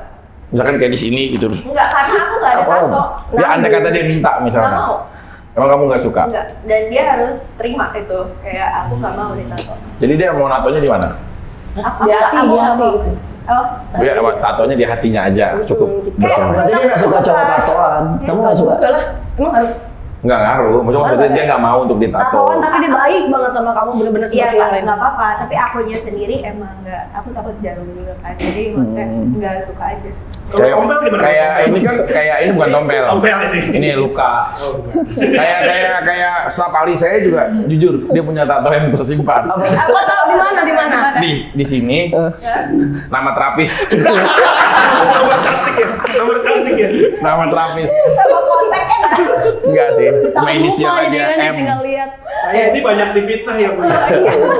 Misalkan kayak di sini gitu. Enggak, karena aku enggak ada tato. Dia andai kata dia minta Enggak misalkan. mau. Emang kamu nggak suka? Enggak. Dan dia harus terima itu. Kayak aku enggak mau ditato. Jadi dia mau natonya di mana? Aku Di hati, aku di nggak hati mau. gitu. Oh, Dia tatonya di hatinya aja, cukup Gitu. bersama. Berarti dia nggak suka cowok tatoan. Kamu nggak suka? Enggak lah, emang harus Nggak ngaruh, maksudnya dia nggak mau untuk ditato. tatoan tapi dia baik banget sama kamu, bener-bener iya seperti yang lain. enggak apa-apa, tapi akunya sendiri emang enggak. Aku takut jarum juga kan. Jadi maksudnya enggak suka aja. kalau tompel gimana? Kayak ini kan, kayak ini bukan tompel. Tompel ini. Ini luka. Kayak staf ahli saya juga jujur dia punya tato yang tersimpan. Aku tahu Di mana, di mana? Di sini nama terapis. Nomor cantik ya. Nomor cantik ya. Nama terapis. sama kontaknya enggak. Enggak sih, Tahu cuma inisial muka aja ini kan, M. tinggal lihat. Saya ini banyak difitnah ya Bu.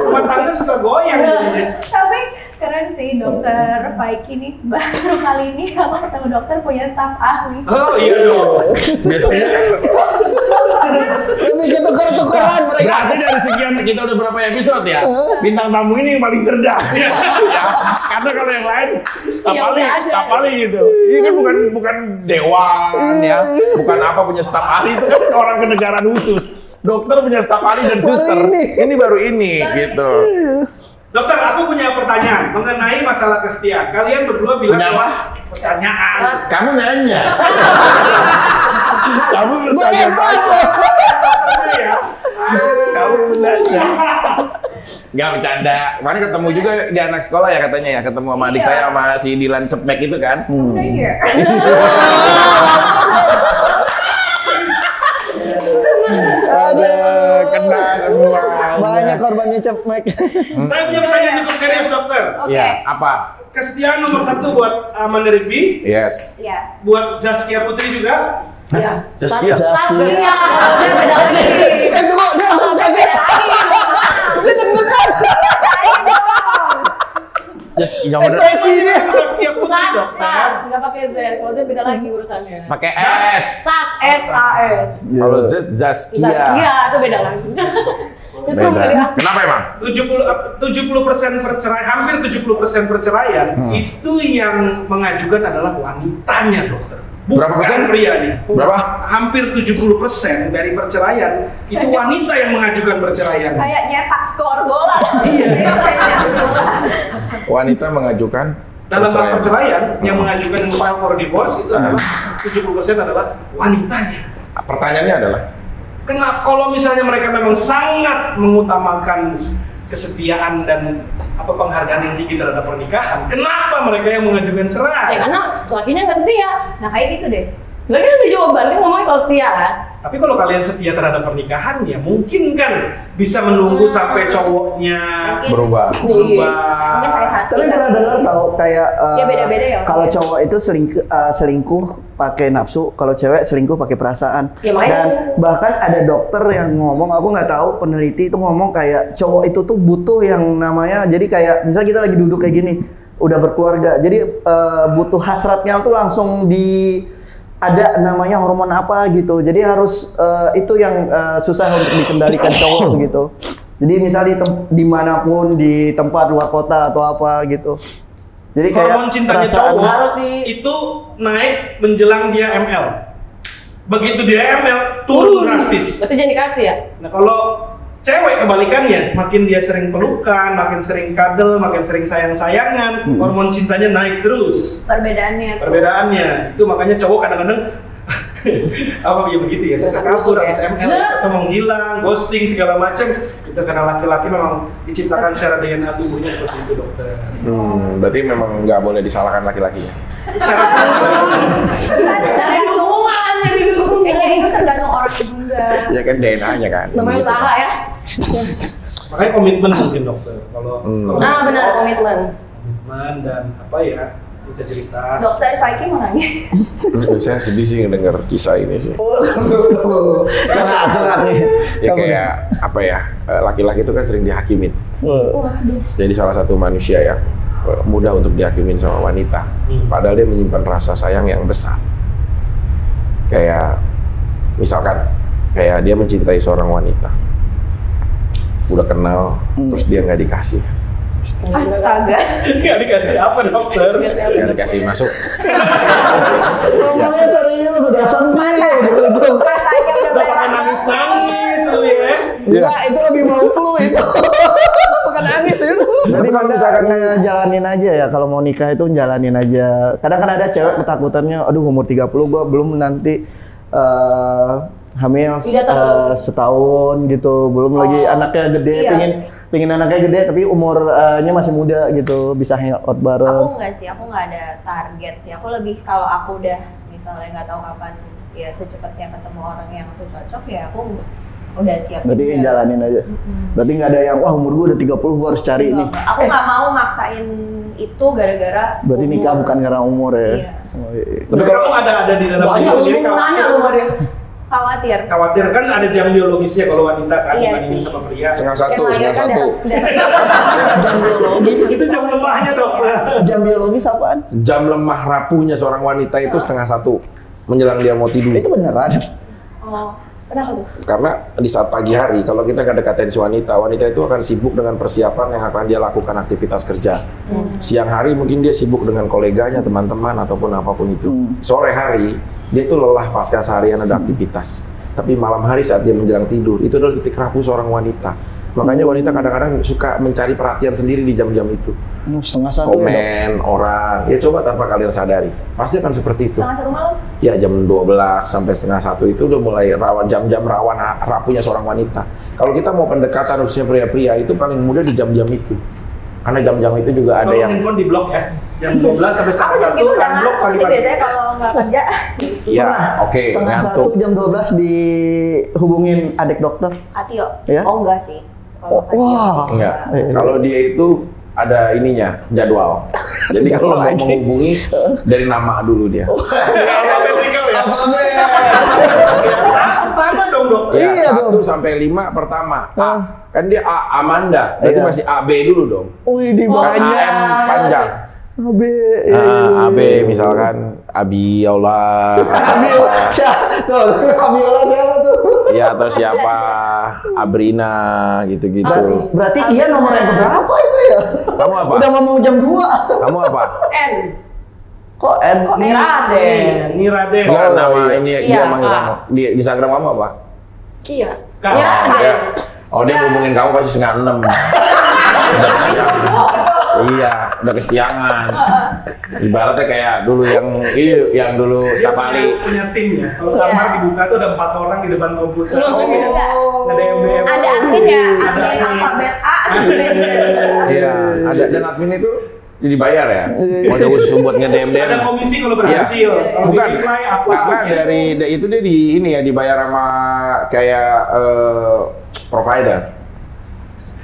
Rumah tangga suka goyang gitu. Tapi keren sih dokter Faiki nih. Baru kali ini aku ketemu dokter punya staf ahli. Oh iya dong. Biasanya kan Lebih ke tuker-tukeran mereka. berarti dari sekian kita udah berapa episode ya? Bintang tamu ini yang paling cerdas. Ya. Karena kalau yang lain staf ahli gitu. Ini kan bukan dewan ya, bukan apa punya staf ahli, itu kan orang kenegaraan khusus. Dokter punya staf ahli dan suster. Ini baru ini gitu. Dokter, aku punya pertanyaan mengenai masalah kesetiaan. Kalian berdua bilang Punya apa? Pertanyaan. Kamu nanya. Kamu bertanya-tanya. Ya. Kamu bertanya. Nggak bercanda. Kemarin ketemu juga di anak sekolah ya katanya ya, ketemu sama adik saya sama si Dilan Cepmek itu kan. Udah iya. Ada kena semua. Banyak korbannya cepmek. Saya punya pertanyaan cukup serius dokter. Oke. Ya, apa? Kesetiaan nomor 1 buat Amanda Rifki, Yes. Iya. buat Zaskia Putri juga. Ya. Zaskia. Zaskia. Dia beda lagi. Just yang bener. Zaskia Putri Sas, dokter. nggak pakai Z. Kalau Z beda lagi urusannya. Pakai S. Sas, S-A-S. Kalau Zaskia. Iya, itu beda lagi. Itu Beda. pilihan. Kenapa emang? 70% perceraian, hampir 70% perceraian itu yang mengajukan adalah wanitanya dokter. Berapa persen? Pria nih. Berapa? Hampir 70% dari perceraian itu wanita yang mengajukan perceraian. Kayak nyetak skor bola. Iya. Wanita mengajukan Dalam hal perceraian yang mengajukan file for divorce itu adalah 70% adalah wanitanya. Pertanyaannya adalah, Kenapa kalau misalnya mereka memang sangat mengutamakan kesetiaan dan penghargaan yang tinggi terhadap pernikahan, kenapa mereka yang mengajukan cerai? Ya karena lakinya nggak setia. Nah kayak gitu deh. Lagi kan di jawaban kan ngomongin soal setia kan. Tapi kalau kalian setia terhadap pernikahan, ya mungkin kan bisa menunggu sampai cowoknya berubah. Mungkin saya hati. Tapi pernah dengar tahu kayak Ya, beda-beda ya. kalau cowok itu selingkuh pakai nafsu, kalau cewek selingkuh pakai perasaan. Ya, makanya Dan bahkan ada dokter yang ngomong, aku nggak tahu, peneliti itu ngomong kayak cowok itu tuh butuh yang namanya, jadi kayak misalnya kita lagi duduk kayak gini, udah berkeluarga, jadi butuh hasratnya tuh langsung ada namanya hormon apa gitu. Jadi harus itu yang susah untuk dikendalikan cowok gitu. Jadi misalnya dimanapun, di tempat luar kota atau apa gitu. Jadi kayak Hormon cintanya perasaan- cowok itu naik menjelang dia ML. Begitu dia ML turun drastis. Berarti jangan dikasih ya. Nah kalau cewek kebalikannya, makin dia sering pelukan, makin sering kadel, makin sering sayang-sayangan, hormon cintanya naik terus. Perbedaannya itu makanya cowok kadang-kadang apa ya begitu ya, saya kabur, habis ML atau menghilang, ghosting segala macam. Itu karena laki-laki memang diciptakan secara DNA tubuhnya seperti itu, dokter. Berarti memang nggak boleh disalahkan laki-lakinya. Dari hubungan. Kayaknya itu tergantung orang juga. Ya kan DNA-nya kan. Namanya Gitu. usaha ya. Makanya komitmen mungkin, dokter. Kalau Nah benar, komitmen. komitmen dan apa ya, integritas. Dokter Viking mau nanya. Saya sedih sih ngedenger kisah ini sih. curhat nih. Ya kayak apa ya, laki-laki itu kan sering dihakimin. Jadi salah satu manusia yang mudah untuk dihakimin sama wanita. Padahal dia menyimpan rasa sayang yang besar. Kayak misalkan kayak dia mencintai seorang wanita, udah kenal, terus dia nggak dikasih. Astaga. Nggak dikasih apa, dokter? Nggak dikasih masuk. Ngomongnya serius, udah seneng gitu. Udah pakai nangis-nangis lu ya. Enggak, itu lebih mau flu itu. Bukan nangis itu. Jadi kalau misalkan jalanin aja ya, kalau mau nikah itu jalanin aja. Kadang kan ada cewek ketakutannya, aduh umur 30 gua belum nanti hamil setahun gitu, belum lagi anaknya gede, pengen anaknya gede tapi umurnya masih muda gitu, bisa hangout bareng. Aku nggak ada target sih. Aku lebih kalau aku udah misalnya nggak tahu kapan ya secepatnya ketemu orang yang aku cocok ya aku udah siap. Berarti jalanin aja. Berarti nggak ada yang wah umur gua udah 30 gua harus cari ini. Aku nggak mau maksain itu gara-gara. Berarti nikah bukan karena umur ya. Iya. Oh, iya. Tapi kamu ada di dalam diri sendiri Khawatir kan ada jam biologisnya kalau wanita kan Iya dibandingin sih. sama pria. Setengah satu. Jam biologis Itu jam lemahnya, dok. Jam biologis apaan? Jam lemah rapuhnya seorang wanita itu setengah satu menjelang dia mau tidur. Itu beneran. Oh, kenapa tuh? Karena di saat pagi hari, kalau kita nggak dekatin si wanita itu akan sibuk dengan persiapan yang akan dia lakukan aktivitas kerja. Siang hari mungkin dia sibuk dengan koleganya, teman-teman, ataupun apapun itu. Sore hari, dia itu lelah pasca seharian ada aktivitas. Tapi malam hari saat dia menjelang tidur, itu adalah titik rapuh seorang wanita. Makanya wanita kadang-kadang suka mencari perhatian sendiri di jam-jam itu. Setengah satu Komen orang, ya coba tanpa kalian sadari. Pasti akan seperti itu. Setengah satu malam? Ya jam 12 sampai setengah 1 itu udah mulai rawan, jam-jam rawan rapuhnya seorang wanita. Kalau kita mau pendekatan usia pria-pria itu paling mudah di jam-jam itu. Karena jam-jam itu juga ada Kalau yang handphone di blok ya, jam 12 sampai Aku setengah jam 1 gitu udah kan blok ngantuk sih pagi-pagi. biasanya kalau nggak kerja. ya oke, setengah ngantuk. 1 jam 12 dihubungin adik dokter. Atio? Ya? Oh enggak sih. Kalau kerja wah. sih Enggak. Kalau dia itu ada ininya, jadwal. Jadi kalau mau menghubungi dari nama dulu dia. Alphabetikal ya. Pertama dong, dok. Ya, Iya 1 sampai 5 pertama. A. Kan dia A, Amanda. Berarti Iya. masih AB dulu dong. Wih, di Kan banyak. AM panjang. AB. AB misalkan Abi ya Allah. Abiola siapa tuh? Ya atau siapa? Abrina gitu-gitu. Berarti iya nomor yang berapa itu ya? Kamu apa? Udah ngomong jam 2. Kamu apa? N. Kok Raden? Raden. Enggak, nama ini dia Iya, manggil Kak. kamu. Di Instagram kamu apa? Kia. Kak. Raden. Dia hubungin kamu pasti 5:30. Iya, udah kesiangan. Ibaratnya kayak dulu yang dulu Dia setiap kali. punya tim ya. Kalau kamar dibuka tuh ada 4 orang di depan komputer. Nge-DM. Ada admin ya, admin alfabet A. Iya, ada dan admin itu dibayar ya. Mau khusus buat nge-DM. Ada komisi kalau berhasil. Kalau Bukan, di-reply apa? karena itu dia dibayar sama kayak provider.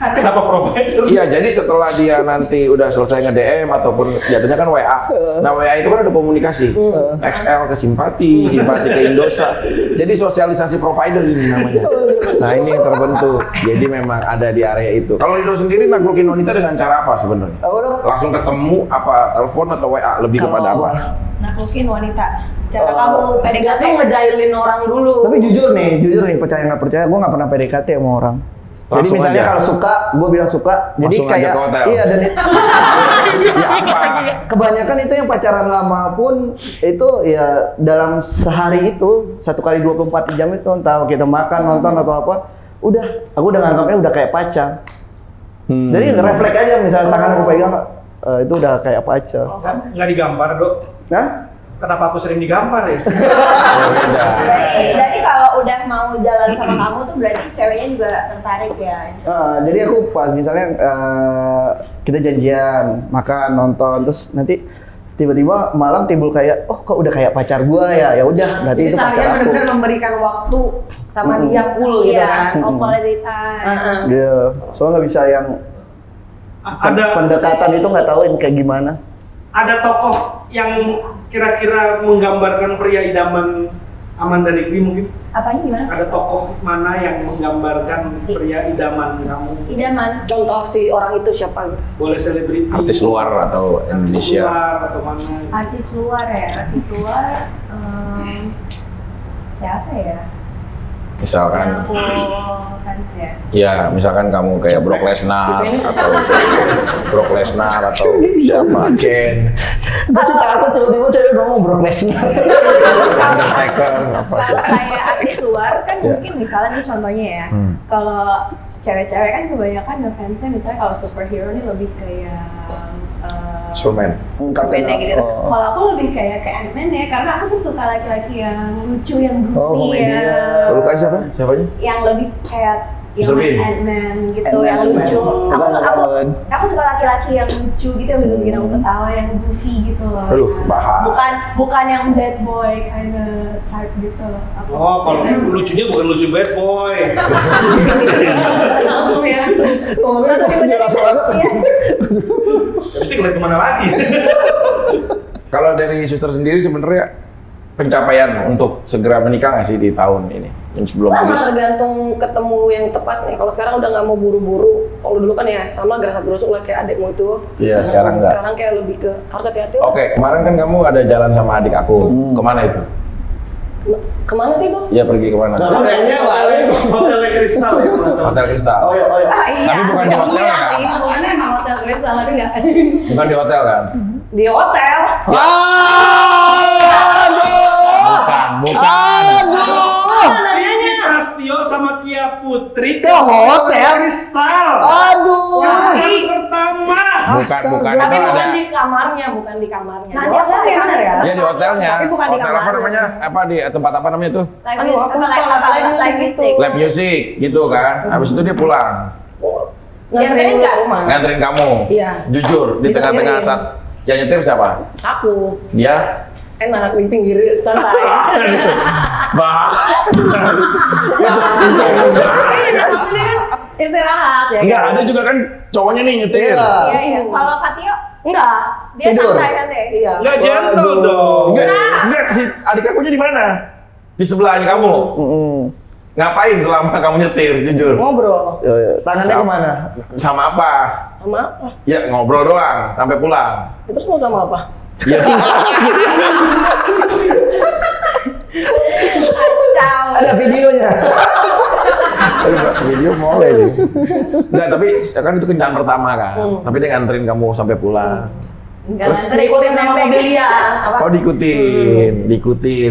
Kenapa provider? Iya, jadi setelah dia nanti udah selesai nge-DM ataupun jatuhnya kan WA. Nah, WA itu kan ada komunikasi. XL ke simpati ke Indosat. Jadi sosialisasi provider ini namanya. Nah, ini yang terbentuk. Jadi memang ada di area itu. Kalau Indo sendiri naklukin wanita dengan cara apa sebenarnya? Langsung ketemu apa telepon atau WA? Lebih kepada apa? Naklukin wanita. Cara kamu PDKT Tuh ngejailin orang dulu. Tapi jujur nih, percaya nggak percaya, gue nggak pernah PDKT sama orang. Langsung jadi misalnya aja. kalau suka, gue bilang suka. Langsung jadi aja kayak ke hotel. iya dan itu. Ya apa? Kebanyakan itu yang pacaran lama pun itu ya dalam sehari itu 1 kali 24 jam itu entah kita makan, nonton atau apa, aku udah nganggapnya udah kayak pacar. Jadi refleks aja misalnya tangan aku pegang itu udah kayak pacar. Nggak digambar, Dok. Hah? Kenapa aku sering digambar ya? Beda. Berarti kalau udah mau jalan sama kamu tuh berarti ceweknya juga tertarik ya? Jadi aku pas misalnya kita janjian makan nonton terus nanti tiba-tiba malam timbul kayak kok udah kayak pacar gua ya udah berarti Jadi itu pacar saya aku. benar-benar memberikan waktu sama dia full gitu kan. Quality time. Iya, soalnya nggak bisa yang pendekatan itu nggak tahu yang kayak gimana. Ada tokoh yang kira-kira menggambarkan pria idaman Amanda Rikri mungkin? Apanya gimana? Ada tokoh mana yang menggambarkan pria idaman kamu? Idaman. Contoh si orang itu siapa gitu. Boleh selebriti? Artis luar atau Indonesia? Luar atau mana? Artis luar ya? Artis luar siapa ya? Misalkan, Yang aku fans ya? ya misalkan kamu kayak Brock Lesnar atau siapa, Jen, Gue takut tiba-tiba cewek ngomong Brock Lesnar. Undertaker, apa sih? Kalau kayak artis luar kan mungkin misalnya nih contohnya ya, kalau cewek-cewek kan kebanyakan ngefansnya misalnya kalau superhero nih lebih kayak Superman. Superman gitu. Kalau aku lebih kayak Ant-Man ya, karena aku tuh suka laki-laki yang lucu, yang goofy ya. Lu kan siapa? Siapanya? Yang lebih kayak Mr. Bean. Ant-Man gitu, Ant-Man. yang lucu. Bukan. Aku suka laki-laki yang lucu gitu, yang bikin aku ketawa, yang goofy gitu loh. Aduh, bahas. Bukan yang bad boy kind of type gitu. Aku Kalau lucunya bukan lucu bad boy. Langsung ya. Jelas banget. Tapi sih ngeliat kemana lagi? Kalau dari suster sendiri sebenarnya pencapaian untuk segera menikah nggak sih di tahun ini? Yang sebelum Sama habis. tergantung ketemu yang tepat nih. Kalau sekarang udah nggak mau buru-buru. Kalau dulu kan ya sama gerasa-gerusuk lah kayak adikmu itu. Iya, sekarang nggak. Sekarang kayak lebih ke harus hati-hati. Oke, kemarin kan kamu ada jalan sama adik aku. Kemana itu? Kemana sih tuh? Ya pergi kemana? Hotel Kristal ya kalau nggak salah. Hotel Kristal. Oh iya. Tapi bukan di hotel Iya, kan? hitungannya emang hotel kristal tapi nggak Bukan di hotel kan? di hotel. Bukan. Rizky Prastio sama Kia Putri Ke hotel? Kristal. Aduh. Kencan pertama. Bukan. Tapi Itu ada. bukan di kamarnya, bukan di kamarnya. Nanti Di aku hotel di mana ya? Ya di hotelnya. Tapi bukan di Hotel apa kamar. namanya? Apa di tempat apa namanya tuh? Live music. Live music gitu kan. Habis itu dia pulang. Nganterin nggak? rumah. Nganterin kamu. Iya. Jujur di Bisa tengah-tengah ngirim. saat yang nyetir siapa? Aku Dia. enak di pinggir santai. Bah. Istirahat ya. Enggak, kan? ada juga kan cowoknya nih nyetir. Iya, iya. Kalau Katio, Enggak. dia Tidur. santai kan deh. Iya. Nggak gentle dong. Enggak, si adik akunya di mana? Di sebelahnya kamu. Ngapain selama kamu nyetir, jujur? Ngobrol. Tangannya kemana? Sama apa? Sama apa? Ya ngobrol doang sampai pulang. Terus mau sama apa? Ya. Kacau. Ada videonya. Video mulai nih. Enggak, tapi kan itu kencan pertama kan. Tapi dia nganterin kamu sampai pulang. Terus diikutin sama mobil dia. Apa? Oh diikutin.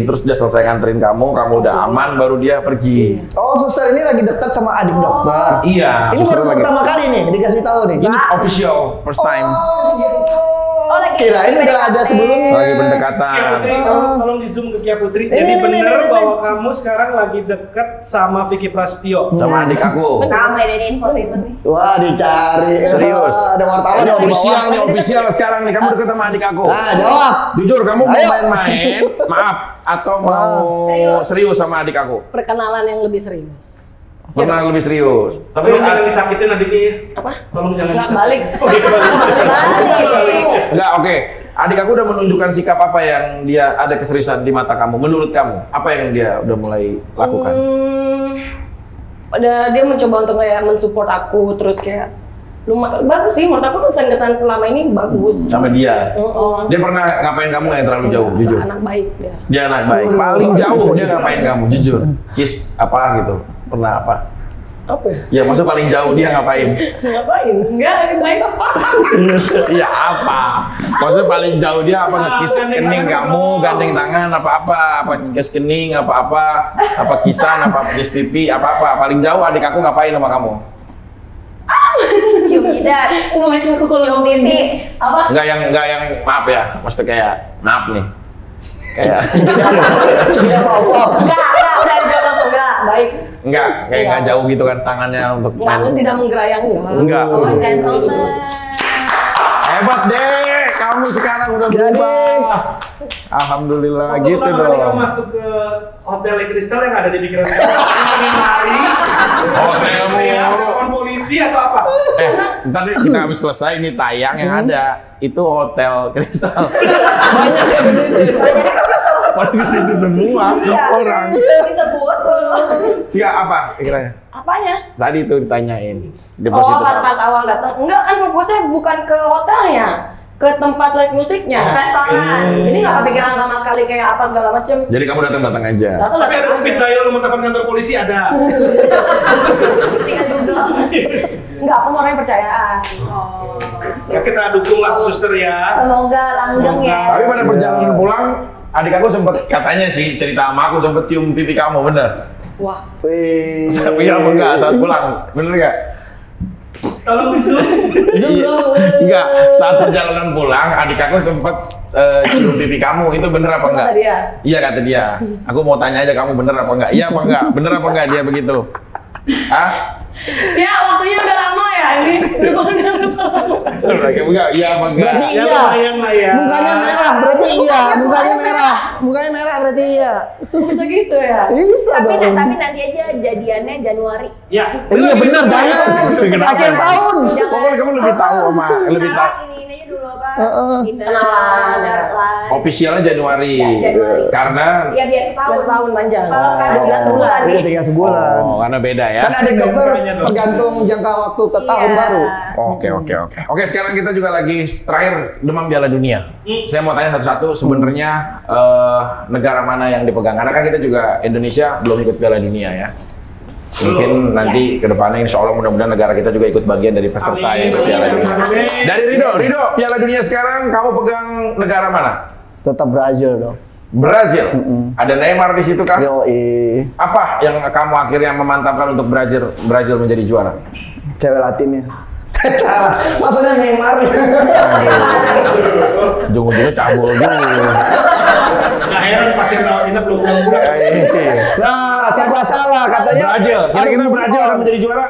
Terus dia selesai nganterin kamu udah aman, baru dia pergi. Oh, suster ini lagi dekat sama adik dokter. Iya, Ini suster baru lagi. pertama kali nih dikasih tahu nih. Ini official, first time. Oh, lagi Kirain udah ada sebelumnya. Lagi Kia pendekatan. Putri, tolong di zoom ke Kia Putri. Ini, Jadi ini, bener ini. bahwa kamu sekarang lagi deket sama Vicky Prasetyo. Sama adik aku. Nama ini infotainment nih. Wah, dicari. Serius. Wah, ada wartawan Ini di bawah. official sekarang nih. Kamu deket sama adik aku. Nah, jawab. Jujur, kamu mau Ayo. main-main, maaf, atau mau serius sama adik aku? Perkenalan yang lebih serius. Pernah lebih serius. Tapi Tapi jangan disakitin adiknya. Apa? Tolong jangan Nggak disakitin. balik. Oh, gitu balik. enggak, oke. Adik aku udah menunjukkan sikap apa yang dia ada keseriusan di mata kamu. Menurut kamu, apa yang dia udah mulai lakukan? Dia mencoba untuk kayak mensupport aku, terus kayak lumayan bagus sih menurut aku kesan-kesan selama ini bagus. Sama dia. Oh, Dia pernah ngapain kamu yang terlalu jauh, jujur? anak baik dia. Dia anak baik. Paling jauh dia ngapain kamu, jujur? Kiss apa gitu? Pernah apa? Apa ya? Ya maksud paling jauh dia ngapain? Ngapain? Enggak, baik. Iya apa? Maksudnya paling jauh dia apa ngekiss kening kamu, gandeng tangan apa-apa, apa kiss kening apa-apa, apa kisan, apa kiss pipi, apa-apa. Paling jauh adik aku ngapain sama kamu? Cium jidat. Ngeliat aku kalau Cium ngomong pipi. apa? Enggak yang maaf ya, maksudnya kayak maaf nih. Kayak Dia mau. Enggak, udah dijawab langsung enggak, baik. enggak, kayak enggak jauh gitu kan tangannya untuk Enggak, aku tidak menggerayang enggak. Enggak. Oh, gentleman. Hebat deh, kamu sekarang udah berubah. Alhamdulillah Waktu gitu pertama kali kamu dong. masuk ke Hotel Kristal yang ada di pikiran kamu. Pengen lari. Hotel mulu. Ya, telepon polisi atau apa? Ntar deh, kita habis selesai ini tayang yang ada itu Hotel Kristal. Banyak ya di sini. Pada ke situ semua orang. Disebut dulu. Dia apa kira-kira? Apanya? Tadi tuh ditanyain. Oh, pas awal datang. Enggak, kan fokusnya bukan ke hotelnya, ke tempat live musiknya. Restoran. Jadi nggak kepikiran sama sekali kayak apa segala macem. Jadi kamu datang aja. Tapi ada speed dial nomor telepon kantor polisi ada. Tinggal Google. Enggak, aku mau orang yang percayaan. Oh. Ya kita dukung lah suster ya. Semoga langgeng ya. Tapi pada perjalanan pulang, adik aku sempet katanya sih cerita sama aku sempet cium pipi kamu, bener? Wah, Wih. Iya apa enggak saat pulang, bener nggak? Tolong disuruh. Iya, enggak. Saat perjalanan pulang, adik aku sempet cium pipi kamu, itu bener apa enggak? kata dia. Iya kata dia. Aku mau tanya aja kamu bener apa enggak? Iya apa enggak? Bener apa enggak dia begitu? Hah? Ya, waktunya udah lama ya ini. Enggak, iya apa enggak? Berarti Ya iya. lumayan lah ya. Mukanya merah berarti iya. Mukanya merah. Mukanya merah berarti iya. Bisa gitu ya. Bisa Tapi dong. nanti aja jadiannya Januari. Ya. Iya benar banget. Kenapa? Akhir tahun. Pokoknya kamu lebih tahu sama lebih tahu. Ini aja dulu apa? Dinner, Kenalan, ya. lunch. Officialnya Januari. Ya, Januari. Karena Ya biar setahun. Udah setahun panjang. Kalau kan 12 bulan Iya nih. tinggal sebulan. oh, karena beda ya. Kan adik dokter Makanya dong. tergantung jangka waktu ke tahun Iya. baru. Oke, sekarang kita juga lagi terakhir demam Piala Dunia. Saya mau tanya satu-satu sebenarnya negara mana yang dipegang? Karena kan kita juga Indonesia belum ikut Piala Dunia ya. Mungkin nanti ke depannya insya Allah mudah-mudahan negara kita juga ikut bagian dari peserta yang ikut Piala Dunia. Amin. Dari Rido, Piala Dunia sekarang kamu pegang negara mana? Tetap Brazil dong. Brazil. Ada Neymar di situ kah? Yoi. Apa yang kamu akhirnya memantapkan untuk Brazil menjadi juara? Cewek Latinnya. Salah. Maksudnya Neymar. Ujung-ujungnya cabul dulu. Nah heran pasien rawat inap belum pulang. Nah, serba salah katanya. Brazil. Kira-kira Brazil akan menjadi juara?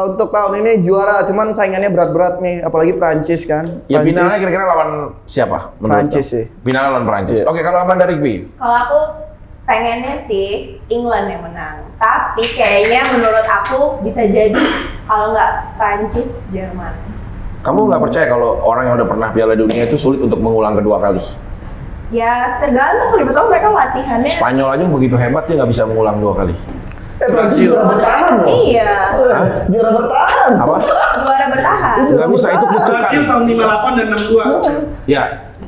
Untuk tahun ini juara, cuman saingannya berat-berat nih, apalagi Prancis kan. Ya Prancis. finalnya kira-kira lawan siapa? Prancis kamu? sih. Finalnya lawan Prancis. Iya. Oke, kalau Amanda Rigby? Kalau aku pengennya sih England yang menang. Tapi kayaknya menurut aku bisa jadi kalau nggak Prancis, Jerman. Kamu nggak percaya kalau orang yang udah pernah Piala Dunia itu sulit untuk mengulang kedua kali? Ya tergantung, ribet tau mereka latihannya. Spanyol aja begitu hebat dia nggak bisa mengulang dua kali. Prancis juara bertahan loh. Iya, Juara bertahan. Apa? juara bertahan. Nggak bisa, itu Brazil kutukan. tahun 58 dan 62. Ya,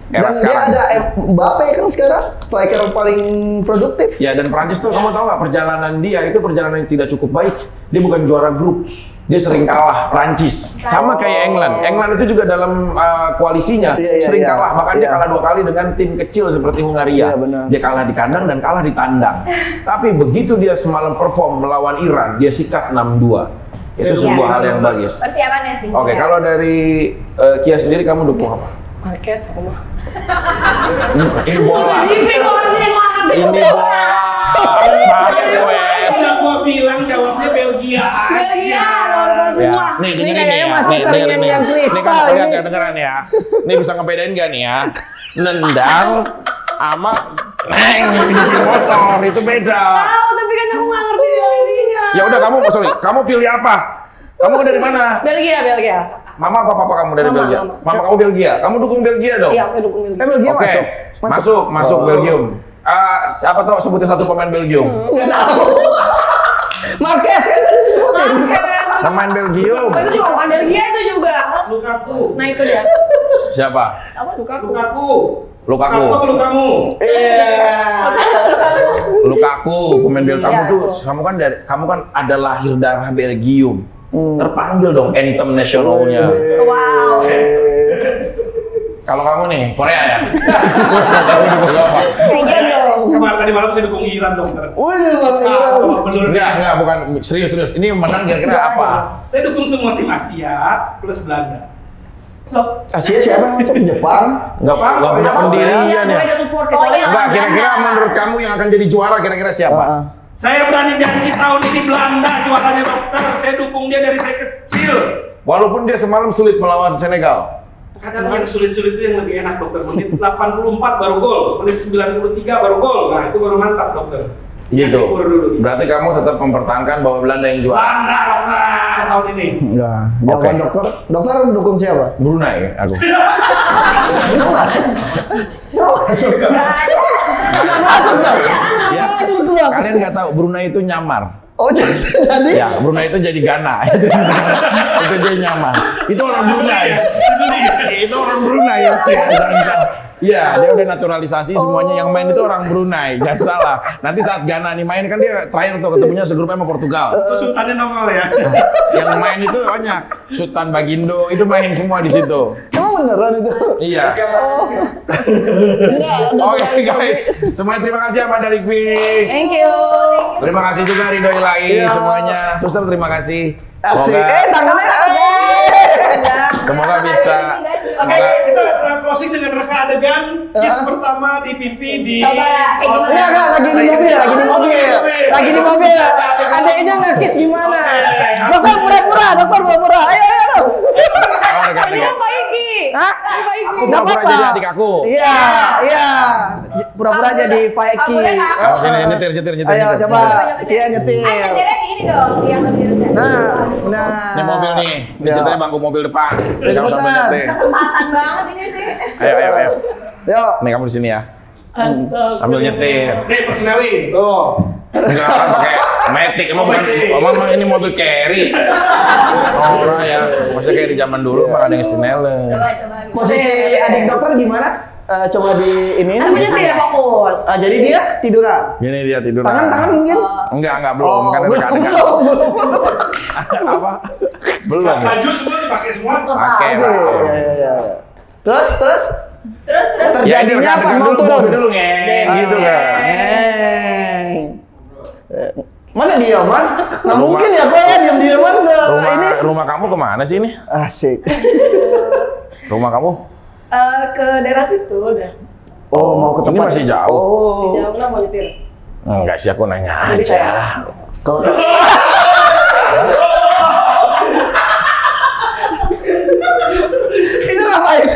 era Dan sekarang. dia ada Mbappe kan sekarang striker paling produktif. Ya, dan Prancis tuh kamu tahu nggak perjalanan dia itu perjalanan yang tidak cukup baik. Dia bukan juara grup. dia sering kalah Prancis. Sama kayak England. England itu juga dalam koalisinya sering kalah, bahkan dia kalah 2 kali dengan tim kecil seperti Hungaria. Dia kalah di kandang dan kalah di tandang. Tapi begitu dia semalam perform melawan Iran, dia sikat 6-2. Itu sebuah hal yang bagus. Persiapannya sih. Oke, kalau dari Kia sendiri kamu dukung apa? Marquez aku mah. Ini bola. Ini bola. Bisa gua bilang jawabnya Belgia aja. Ya, nih dengerin ya. masih pengen yang kristal ini. Nih dengeran ya. Nih bisa ngebedain gak nih ya? Nendang sama motor itu beda. Tahu, tapi kan aku nggak ngerti dia. Ya udah kamu pilih apa? Kamu dari mana? Belgia. Mama apa papa kamu dari Belgia? Mama kamu Belgia. Kamu dukung Belgia dong? Iya, aku dukung Belgia. Belgia masuk Belgium. Siapa tahu sebutin satu pemain Belgium? Nggak tahu. Marquez kan tadi disebutin. Pemain Belgium. Itu juga bukan Belgia itu juga. Lukaku. Nah itu dia. Siapa? Apa Lukaku? Lukaku. Lukaku, pemain Belgium. Kamu tuh, kamu kan ada lahir darah Belgium. Terpanggil dong anthem nasionalnya. Wow. Kalau kamu nih, Korea ya? Kemarin tadi malam saya dukung Iran, dokter. Enggak, bukan serius. Ini menang kira-kira apa? Saya dukung semua tim Asia plus Belanda. Asia siapa yang macam Jepang? Enggak punya pendirian ya. Enggak, kira-kira menurut kamu yang akan jadi juara kira-kira siapa? Saya berani janji tahun ini Belanda juaranya, dokter. Saya dukung dia dari saya kecil. Walaupun dia semalam sulit melawan Senegal. Kadang yang sulit-sulit itu yang lebih enak, dokter. Menit 84 baru gol, menit 93 baru gol. Nah, itu baru mantap, dokter. Gitu. Berarti kamu tetap mempertahankan bahwa Belanda yang juara. Belanda, dokter, tahun ini. Enggak. Jawaban dokter. Dokter dukung siapa? Brunei aku. Enggak masuk. Enggak masuk dong. Ya, kalian nggak tahu Brunei itu nyamar. Oh jadi? Ya, Brunei itu jadi Ghana. Itu dia nyamar. Itu orang Brunei. Itu orang Brunei. Iya, dia udah naturalisasi semuanya. Yang main itu orang Brunei. Jangan salah. Nanti saat Ghana nih main kan dia terakhir tuh ketemunya segrupnya sama Portugal. Itu sultannya nongol ya. Yang main itu banyak. Sultan Bagindo itu main semua di situ. Emang beneran itu? Iya. Oke guys, semuanya terima kasih sama dari Quick. Thank you. Terima kasih juga Ridho Ilahi semuanya. Suster terima kasih. Asik. Semoga semoga bisa. Oke, kita closing dengan reka adegan kiss pertama di PV di. Coba Enggak, lagi di mobil. Ada ini nge-kiss gimana? Dokter pura-pura. Ayo. Ini Pak Iki. Hah? Aku pura-pura jadi adik aku. Iya. Pura-pura jadi Pak Eki. Oh, sini nyetir. Ayo coba. Iya nyetir. nyetirnya di ini dong, yang lebih rendah. Nah. Ini mobil nih. Ini ceritanya bangku mobil depan. Jadi kamu sambil nyetir. Kesempatan banget ini sih. Ayo. Yuk. Nih kamu di sini ya. Astaga. Sambil nyetir. Nih, personelin. Tuh. Enggak kan pakai Matic. Emang ini mobil carry. Orang ya. Maksudnya kayak di zaman dulu mah ada yang Snellen. Coba. Posisi adik dokter gimana? Coba di ini. Aku nyetir fokus. Jadi dia tiduran. Gini dia tidur. Tangan mungkin. Enggak belum. Kan ada dekat-dekat. Apa? Belum. Baju semua dipakai semua. Pakai. Iya. Terus. Ya ini Terjadinya rekan pas mau dulu, turun. mobil dulu ngeng gitu kan. Masa diaman? Nggak mungkin ya kok ya diam-diaman ini. Rumah kamu kemana sih ini? Asik. Rumah kamu? Ke daerah situ udah. Oh, mau ke Ini tempat masih jauh. Si Oh. jauh lah mau nyetir. Enggak sih, aku nanya Jadi aja. saya. Kalau itu ngapain?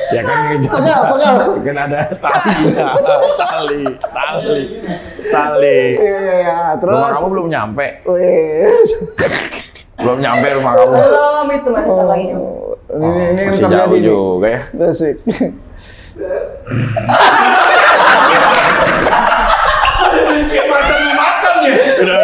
Ya kan Pegal. kan ada tali. Iya. Terus. Rumah kamu belum nyampe. Wih. Belum nyampe rumah kamu. Belum itu masih bentar lagi. Ini Masih jauh juga ya. Asik. Kayak macan mau makan ya. Udah.